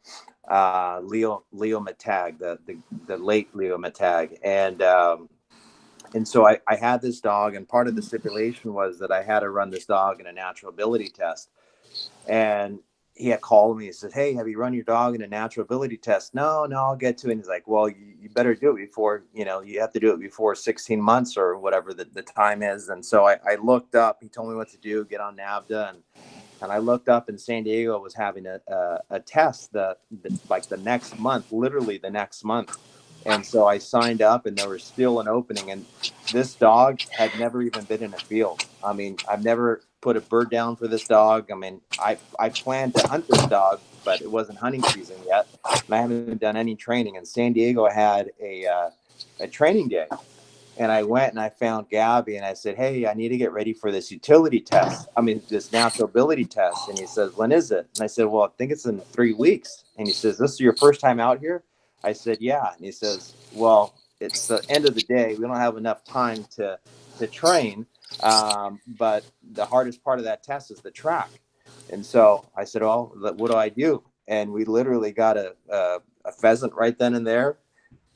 Leo Matag, the late Leo Matag, and so I had this dog, and part of the stipulation was that I had to run this dog in a natural ability test. And he had called me and said, hey, have you run your dog in a natural ability test? No, I'll get to it. And he's like, well, you better do it before, you have to do it before 16 months or whatever the time is. And so I looked up, he told me what to do, get on NAVHDA. And I looked up, and San Diego was having a test like the next month, literally the next month. And so I signed up, and there was still an opening. And this dog had never even been in a field. I mean, I've never put a bird down for this dog. I mean, I planned to hunt this dog, but it wasn't hunting season yet. And I haven't done any training. And San Diego had a training day. And I went and I found Gabby, and I said, hey, I need to get ready for this utility test. I mean, this natural ability test. And he says, when is it? And I said, well, I think it's in 3 weeks. And he says, this is your first time out here? I said, yeah. And he says, well, it's the end of the day. We don't have enough time to train. But the hardest part of that test is the track. And so I said, well, what do I do? And we literally got a pheasant right then and there,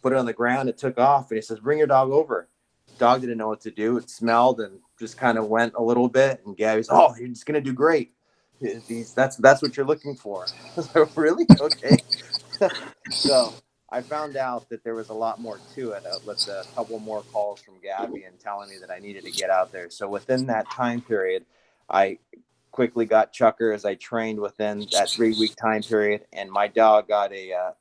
put it on the ground. It took off, and he says, bring your dog over. Dog didn't know what to do. It smelled and just kind of went a little bit. And Gabby's, oh, you're just going to do great. That's what you're looking for. I was like, really? Okay. So I found out that there was a lot more to it with a couple more calls from Gabby and telling me that I needed to get out there. So within that time period, I quickly got chuckers. I trained within that 3-week time period, and my dog got a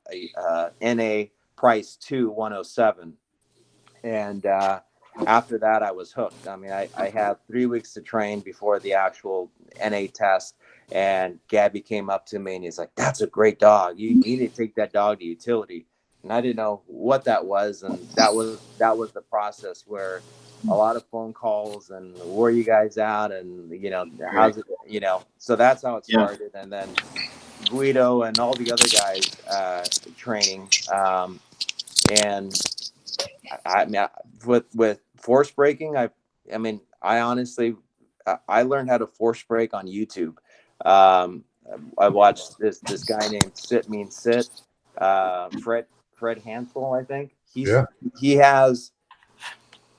NA Price 2 107. And after that, I was hooked. I mean, I had 3 weeks to train before the actual NA test. And Gabby came up to me, and he's like, that's a great dog. You need to take that dog to utility. And I didn't know what that was. And that was the process where a lot of phone calls and where are you guys at? And, how's it, so that's how it started. Yeah. And then Guido and all the other guys training. And I mean, with force breaking, I honestly, I learned how to force break on YouTube. I watched this guy named Sit Means Sit, Fred Hansel, I think. He has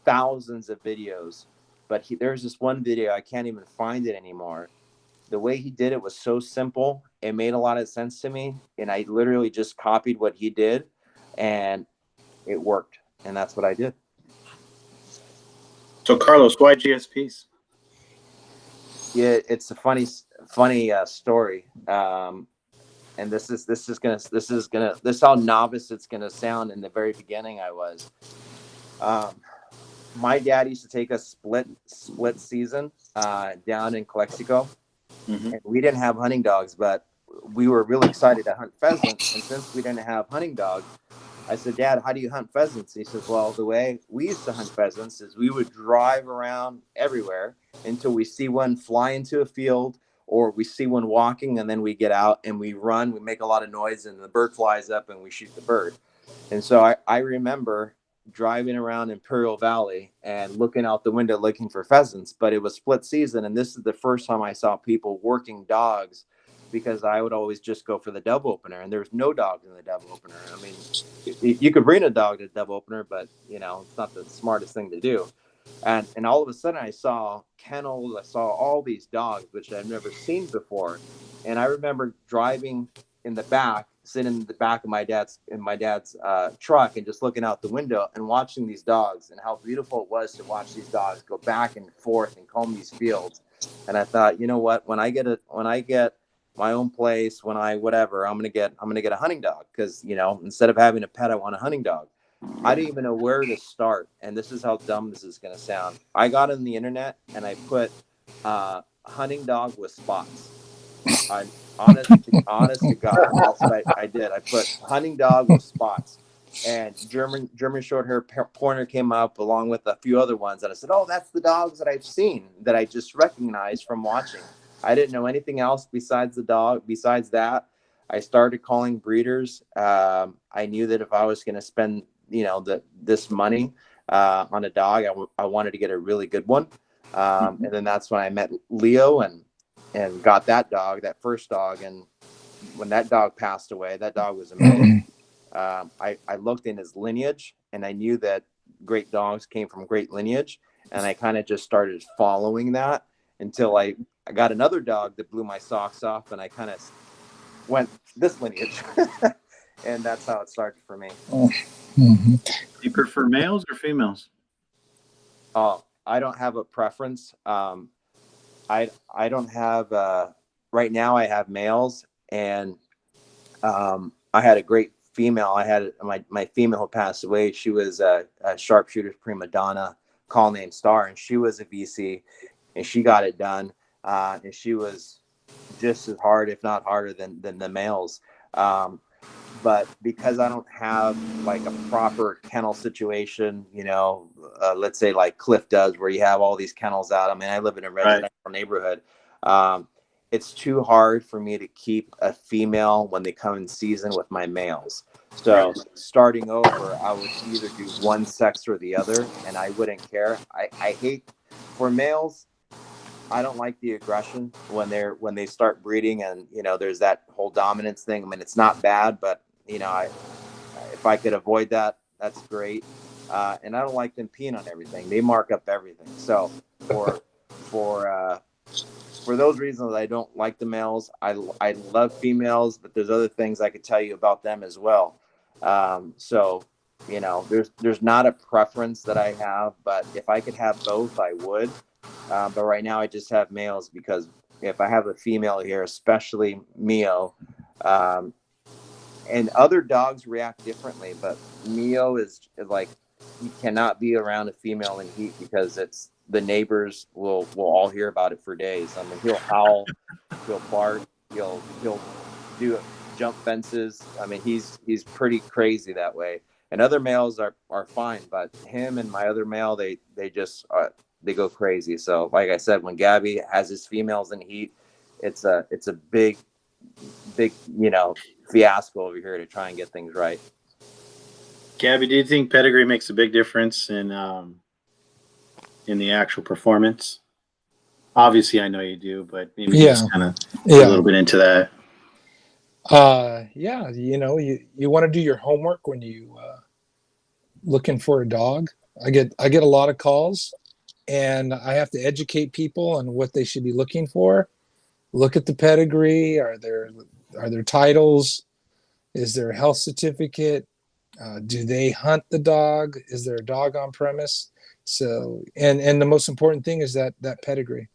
thousands of videos, but there's this one video, I can't even find it anymore. The way he did it was so simple. It made a lot of sense to me. And I literally just copied what he did, and it worked. And that's what I did. So Carlos, why GSPs? Yeah, it's a funny story. And this is how novice it's gonna sound. In the very beginning, I was. My dad used to take us split season down in Calexico, and we didn't have hunting dogs, but we were really excited to hunt pheasants. And since we didn't have hunting dogs, I said, Dad, how do you hunt pheasants? He says, well, the way we used to hunt pheasants is we would drive around everywhere until we see one fly into a field or we see one walking, and then we get out and we run, we make a lot of noise, and the bird flies up and we shoot the bird. And so I remember driving around Imperial Valley and looking out the window looking for pheasants, but it was split season. And this is the first time I saw people working dogs, because I would always just go for the dove opener, and there was no dogs in the dove opener. I mean, you could bring a dog to the dove opener, but it's not the smartest thing to do. And all of a sudden I saw kennels, I saw all these dogs, which I've never seen before. And I remember driving in the back, sitting in the back of my dad's truck and just looking out the window and watching these dogs and how beautiful it was to watch these dogs go back and forth and comb these fields. And I thought, you know what, when I get my own place, I'm gonna get a hunting dog, because, you know, instead of having a pet, I want a hunting dog. I didn't even know where to start, and this is how dumb this is gonna sound. I got on the internet and I put hunting dog with spots. I'm honest to God, that's what I did. I put hunting dog with spots, and German short hair pointer came up along with a few other ones, and I said, "Oh, that's the dogs that I've seen, that I just recognized from watching." I didn't know anything else besides the dog. Besides that, I started calling breeders. I knew that if I was going to spend, you know, this money on a dog, I wanted to get a really good one. And then that's when I met Leo and got that first dog. And when that dog passed away, that dog was amazing. I looked in his lineage, and I knew that great dogs came from great lineage. And I kind of just started following that until I got another dog that blew my socks off, and I kind of went this lineage. And that's how it started for me. Do you prefer males or females? I don't have a preference. I don't have right now. I have males, and I had a great female. I had my female who passed away. She was a sharpshooter's prima donna, call name Star, and she was a VC, and she got it done. And she was just as hard, if not harder, than the males. But because I don't have like a proper kennel situation, you know, let's say like Cliff does, where you have all these kennels out. I mean, I live in a residential neighborhood. It's too hard for me to keep a female when they come in season with my males. So starting over, I would either do one sex or the other, and I wouldn't care. I hate, for males, I don't like the aggression when they start breeding, and, you know, there's that whole dominance thing. I mean, it's not bad, but, you know, if I could avoid that, that's great. And I don't like them peeing on everything. They mark up everything. So for those reasons, I don't like the males. I love females, but there's other things I could tell you about them as well. So, you know, there's not a preference that I have, but if I could have both, I would. But right now I just have males, because if I have a female here, especially Mio, and other dogs react differently, but Mio is like, he cannot be around a female in heat, because the neighbors will all hear about it for days. I mean, he'll howl, he'll bark, he'll do jump fences. I mean, he's pretty crazy that way. And other males are fine, but him and my other male, they just they go crazy. So like I said, when Gabby has his females in heat, it's a big, you know, fiasco over here to try and get things right. Gabby, do you think pedigree makes a big difference in the actual performance? Obviously, I know you do, but maybe just kind of a little bit into that. Yeah, you know, you want to do your homework when you looking for a dog. I get a lot of calls, and I have to educate people on what they should be looking for. Look at the pedigree. Are there titles? Is there a health certificate? Do they hunt the dog? Is there a dog on premise? So, and the most important thing is that pedigree.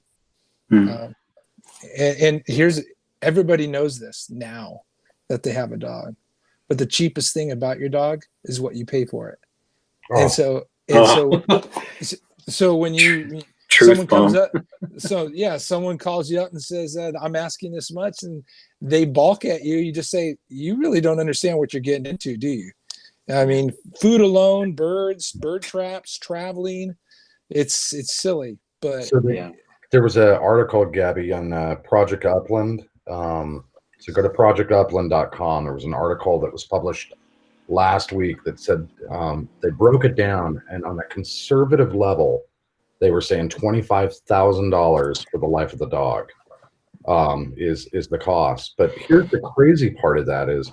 And here's, everybody knows this now that they have a dog, but the cheapest thing about your dog is what you pay for it. And so when someone comes up, someone calls you up and says, I'm asking this much, and they balk at you, you just say, you really don't understand what you're getting into, do you? I mean, food alone, birds, bird traps, traveling, it's silly. But so there was an article, Gabby, on Project Upland. So go to projectupland.com. There was an article that was published last week that said they broke it down, and on a conservative level, they were saying $25,000 for the life of the dog is the cost. But here's the crazy part of that is,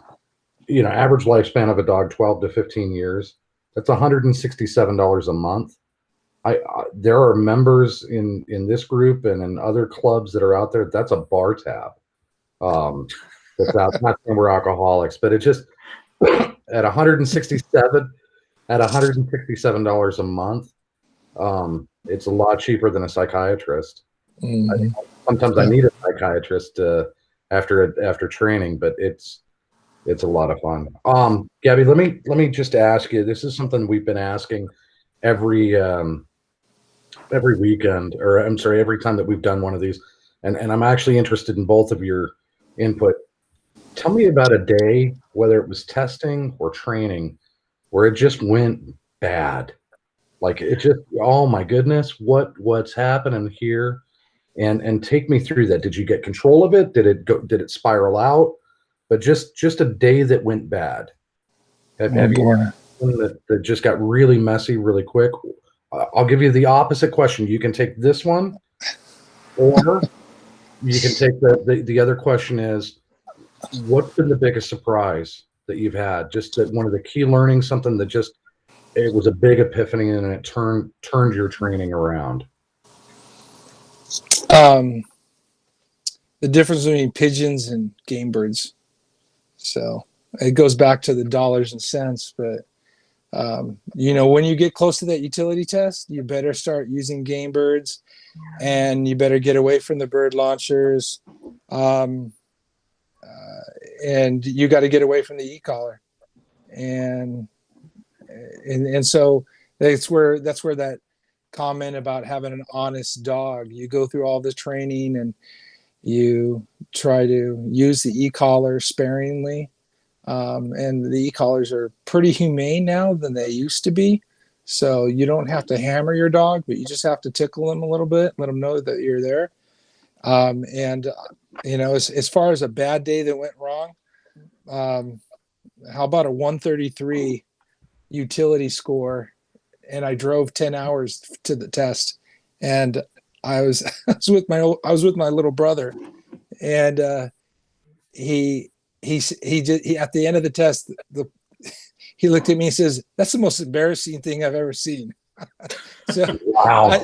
you know, average lifespan of a dog, 12 to 15 years. That's $167 a month. There are members in this group and in other clubs that are out there. That's a bar tab. That's out. Not saying we're alcoholics, but it just at $167 a month. It's a lot cheaper than a psychiatrist. Mhm. Sometimes I need a psychiatrist after training, but it's a lot of fun. Gabby, let me just ask you. This is something we've been asking every weekend, or I'm sorry, every time that we've done one of these, and I'm actually interested in both of your input. Tell me about a day, whether it was testing or training, where it just went bad. Like it just, oh my goodness, what's happening here? And take me through that. Did you get control of it? Did it spiral out? But just a day that went bad. Have you had one that just got really messy really quick? I'll give you the opposite question. You can take this one, or you can take the other question is, what's been the biggest surprise that you've had? Just that one of the key learnings, something that just, it was a big epiphany and it turned your training around. The difference between pigeons and game birds. So it goes back to the dollars and cents, but when you get close to that utility test, you better start using game birds, and you better get away from the bird launchers, and you got to get away from the e-collar, and so that's where that comment about having an honest dog. You go through all the training and you try to use the e-collar sparingly. And the e-collars are pretty humane now than they used to be. So you don't have to hammer your dog, but you just have to tickle them a little bit, let them know that you're there. As far as a bad day that went wrong, how about a 133 utility score? And I drove 10 hours to the test, and I was with my little brother, and he at the end of the test, he looked at me and says, "That's the most embarrassing thing I've ever seen." So, wow.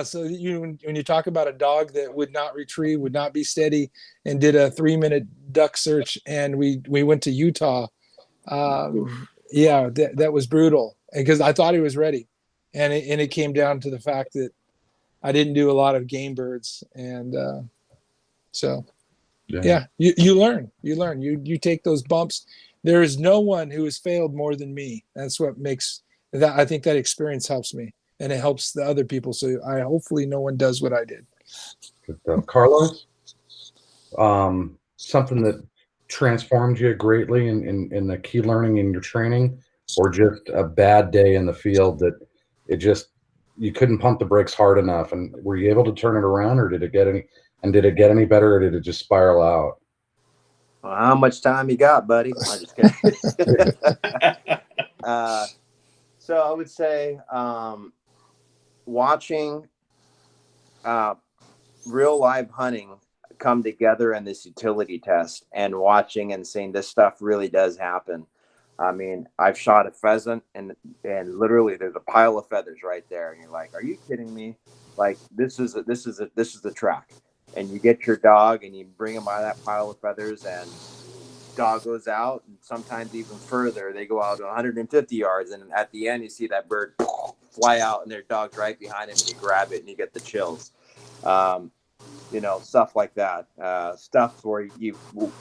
So when you talk about a dog that would not retrieve, would not be steady, and did a 3-minute duck search, and we went to Utah. That was brutal because I thought he was ready, and it came down to the fact that I didn't do a lot of game birds, and so. Yeah, you learn. You take those bumps. There is no one who has failed more than me. That's what makes that. I think that experience helps me, and it helps the other people. So hopefully no one does what I did. Carlos, something that transformed you greatly in the key learning in your training, or just a bad day in the field that you couldn't pump the brakes hard enough, and were you able to turn it around, or did it get any? And did it get any better, or did it just spiral out? Well, how much time you got, buddy? I'm just kidding. So I would say watching real live hunting come together in this utility test, and watching and seeing this stuff really does happen. I mean, I've shot a pheasant, and literally there's a pile of feathers right there, and you're like, "Are you kidding me?" Like this is the track. And you get your dog and you bring him by that pile of feathers, and dog goes out, and sometimes even further. They go out to 150 yards, and at the end you see that bird fly out, and their dog's right behind him, and you grab it and you get the chills. Stuff like that. Stuff where you've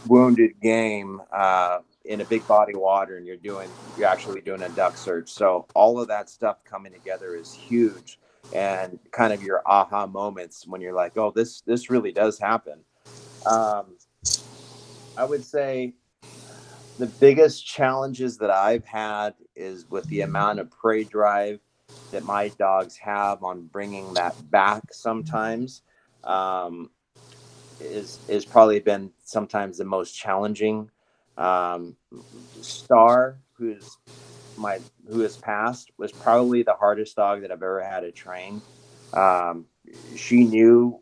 wounded game in a big body of water, and you're actually doing a duck search. So all of that stuff coming together is huge. And kind of your aha moments when you're like, oh, this really does happen. I would say the biggest challenges that I've had is with the amount of prey drive that my dogs have on bringing that back sometimes, is probably been sometimes the most challenging. Star, who has passed, was probably the hardest dog that I've ever had to train. She knew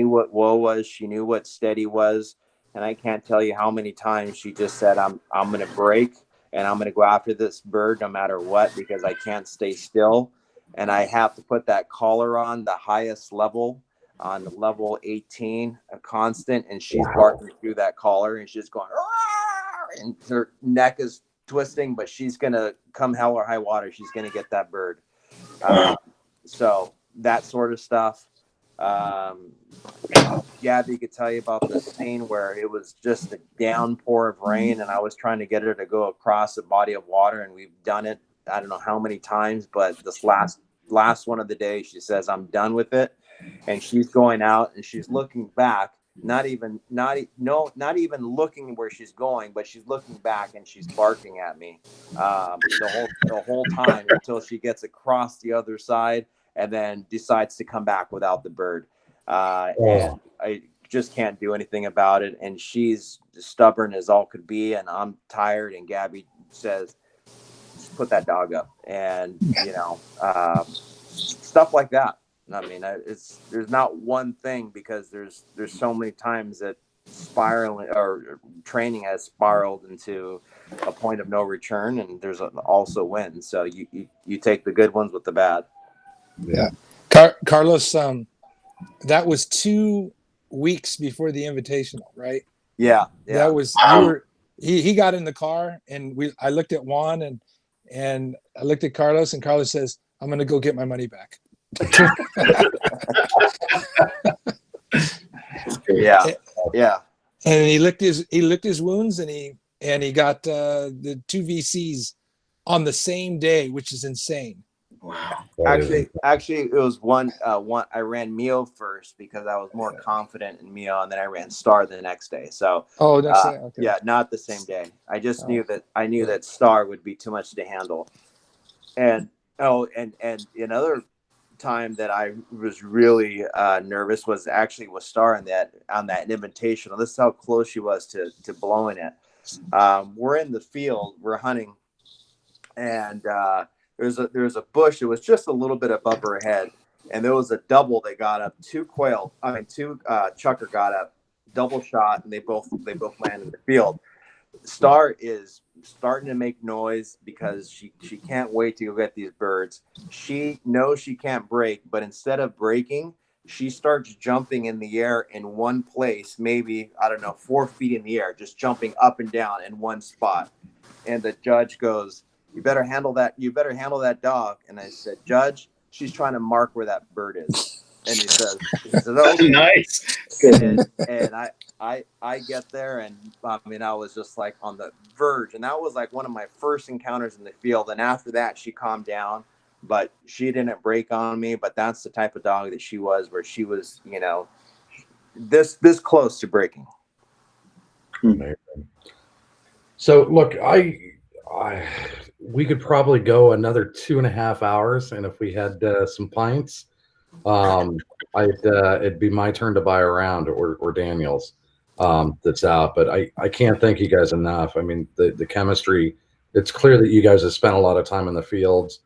what whoa was. She knew what steady was. And I can't tell you how many times she just said, I'm going to break. and I'm going to go after this bird no matter what, because I can't stay still. And I have to put that collar on the highest level, on level 18, a constant. And she's barking through that collar, and she's going, "Arr!" And her neck is twisting, but she's going to come hell or high water. She's going to get that bird. So that sort of stuff. Gabby could tell you about the scene where it was just a downpour of rain, and I was trying to get her to go across a body of water, and we've done it I don't know how many times, but this last one of the day, she says, "I'm done with it," and she's going out and she's looking back, not even looking where she's going, but she's looking back and she's barking at me the whole time until she gets across the other side and then decides to come back without the bird. And I just can't do anything about it. And she's stubborn as all could be. And I'm tired. And Gabby says, "Just put that dog up." And, stuff like that. I mean, there's not one thing, because there's so many times that spiraling or training has spiraled into a point of no return. And there's also wins. So you take the good ones with the bad. Yeah. Carlos, that was 2 weeks before the Invitational, right? Yeah. That was, he got in the car, and I looked at Juan and I looked at Carlos, and Carlos says, "I'm going to go get my money back." Yeah. And he licked his wounds, and he got the 2 VCs on the same day, which is insane. Wow. Actually, it was one. I ran Mio first because I was more confident in Mio, and then I ran Star the next day. So, okay. Yeah, not the same day. I just knew that Star would be too much to handle. And another time that I was really nervous was actually with Star on that Invitational. This is how close she was to blowing it. We're in the field, we're hunting, and there's a bush. It was just a little bit above her head, and there was a double that got up. Two chucker got up, double shot, and they both landed in the field. Star is starting to make noise because she can't wait to go get these birds. She knows she can't break, but instead of breaking, she starts jumping in the air in one place, maybe, 4 feet in the air, just jumping up and down in one spot. And the judge goes, "You better handle that dog." And I said, "Judge, she's trying to mark where that bird is." And he says, "Okay." Nice. And I get there, and I was just like on the verge, and that was like one of my first encounters in the field. And after that, she calmed down, but she didn't break on me. But that's the type of dog that she was, where she was, this close to breaking. Amazing. So look, we could probably go another 2.5 hours, and if we had some pints, it'd be my turn to buy a round, or Daniel's that's out. But I can't thank you guys enough. I mean, the chemistry, it's clear that you guys have spent a lot of time in the fields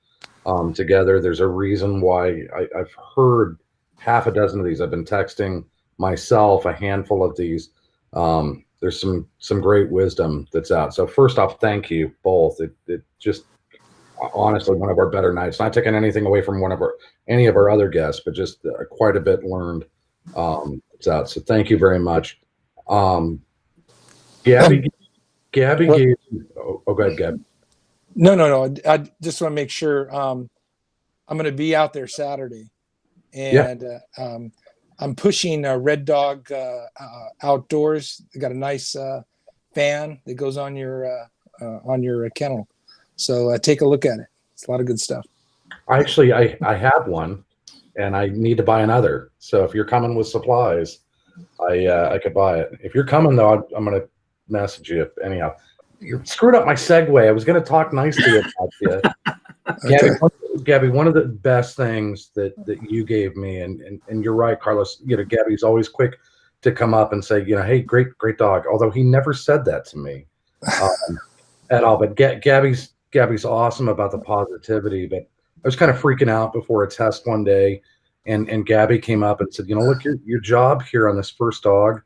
together. There's a reason why I've heard half a dozen of these. I've been texting myself a handful of these. There's some great wisdom that's out. So first off, thank you both. It just honestly one of our better nights. Not taking anything away from any of our other guests, but just quite a bit learned. It's out. So thank you very much. Gabby gave. Go ahead, Gabby. No. I just want to make sure. I'm going to be out there Saturday, and I'm pushing a Red Dog outdoors. They got a nice fan that goes on your kennel. So take a look at it. It's a lot of good stuff. Actually, I have one, and I need to buy another. So if you're coming with supplies, I could buy it. If you're coming though, I'm gonna message you. Anyhow, you screwed up my segue. I was gonna talk nicely about you. Okay. Gabby, one of the best things that you gave me, and you're right, Carlos. Gabby's always quick to come up and say, hey, great dog. Although he never said that to me at all. But Gabby's awesome about the positivity. But I was kind of freaking out before a test one day, and Gabby came up and said, look, your job here on this first dog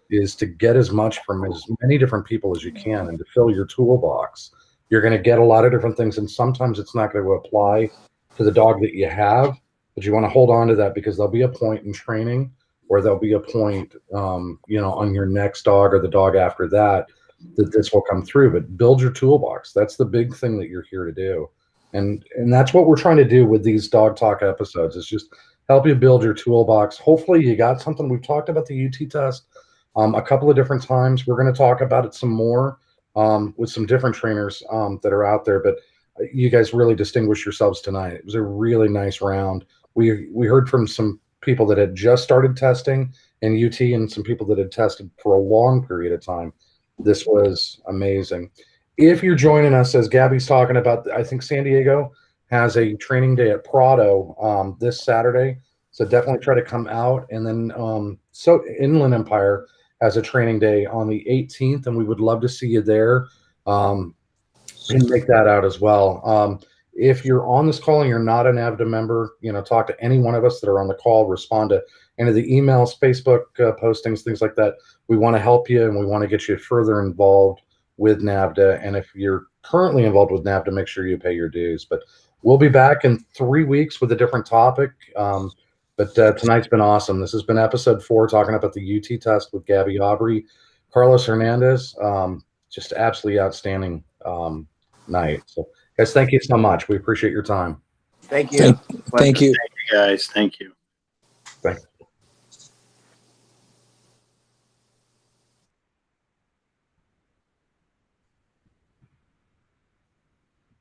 is to get as much from as many different people as you can, and to fill your toolbox. You're going to get a lot of different things, and sometimes it's not going to apply to the dog that you have, but you want to hold on to that because there'll be a point in training, or there'll be a point, on your next dog or the dog after that this will come through. But build your toolbox. That's the big thing that you're here to do, and that's what we're trying to do with these Dog Talk episodes. Is just help you build your toolbox. Hopefully, you got something. We've talked about the UT test a couple of different times. We're going to talk about it some more with some different trainers that are out there, but you guys really distinguished yourselves tonight. It was a really nice round. We heard from some people that had just started testing in UT and some people that had tested for a long period of time. This was amazing. If you're joining us, as Gabby's talking about, I think San Diego has a training day at Prado this Saturday. So definitely try to come out. And then so Inland Empire has a training day on the 18th, and we would love to see you there and make that out as well. If you're on this call and you're not an NAVHDA member, talk to any one of us that are on the call, respond to any of the emails, Facebook postings, things like that. We want to help you, and we want to get you further involved with NAVHDA. And if you're currently involved with NAVHDA, make sure you pay your dues. But we'll be back in 3 weeks with a different topic. But tonight's been awesome. This has been episode 4, talking about the UT test with Gabby Awbrey, Carlos Hernandez. Just absolutely outstanding night. So, guys, thank you so much. We appreciate your time. Thank you. Thank you. Thank you, guys. Thank you.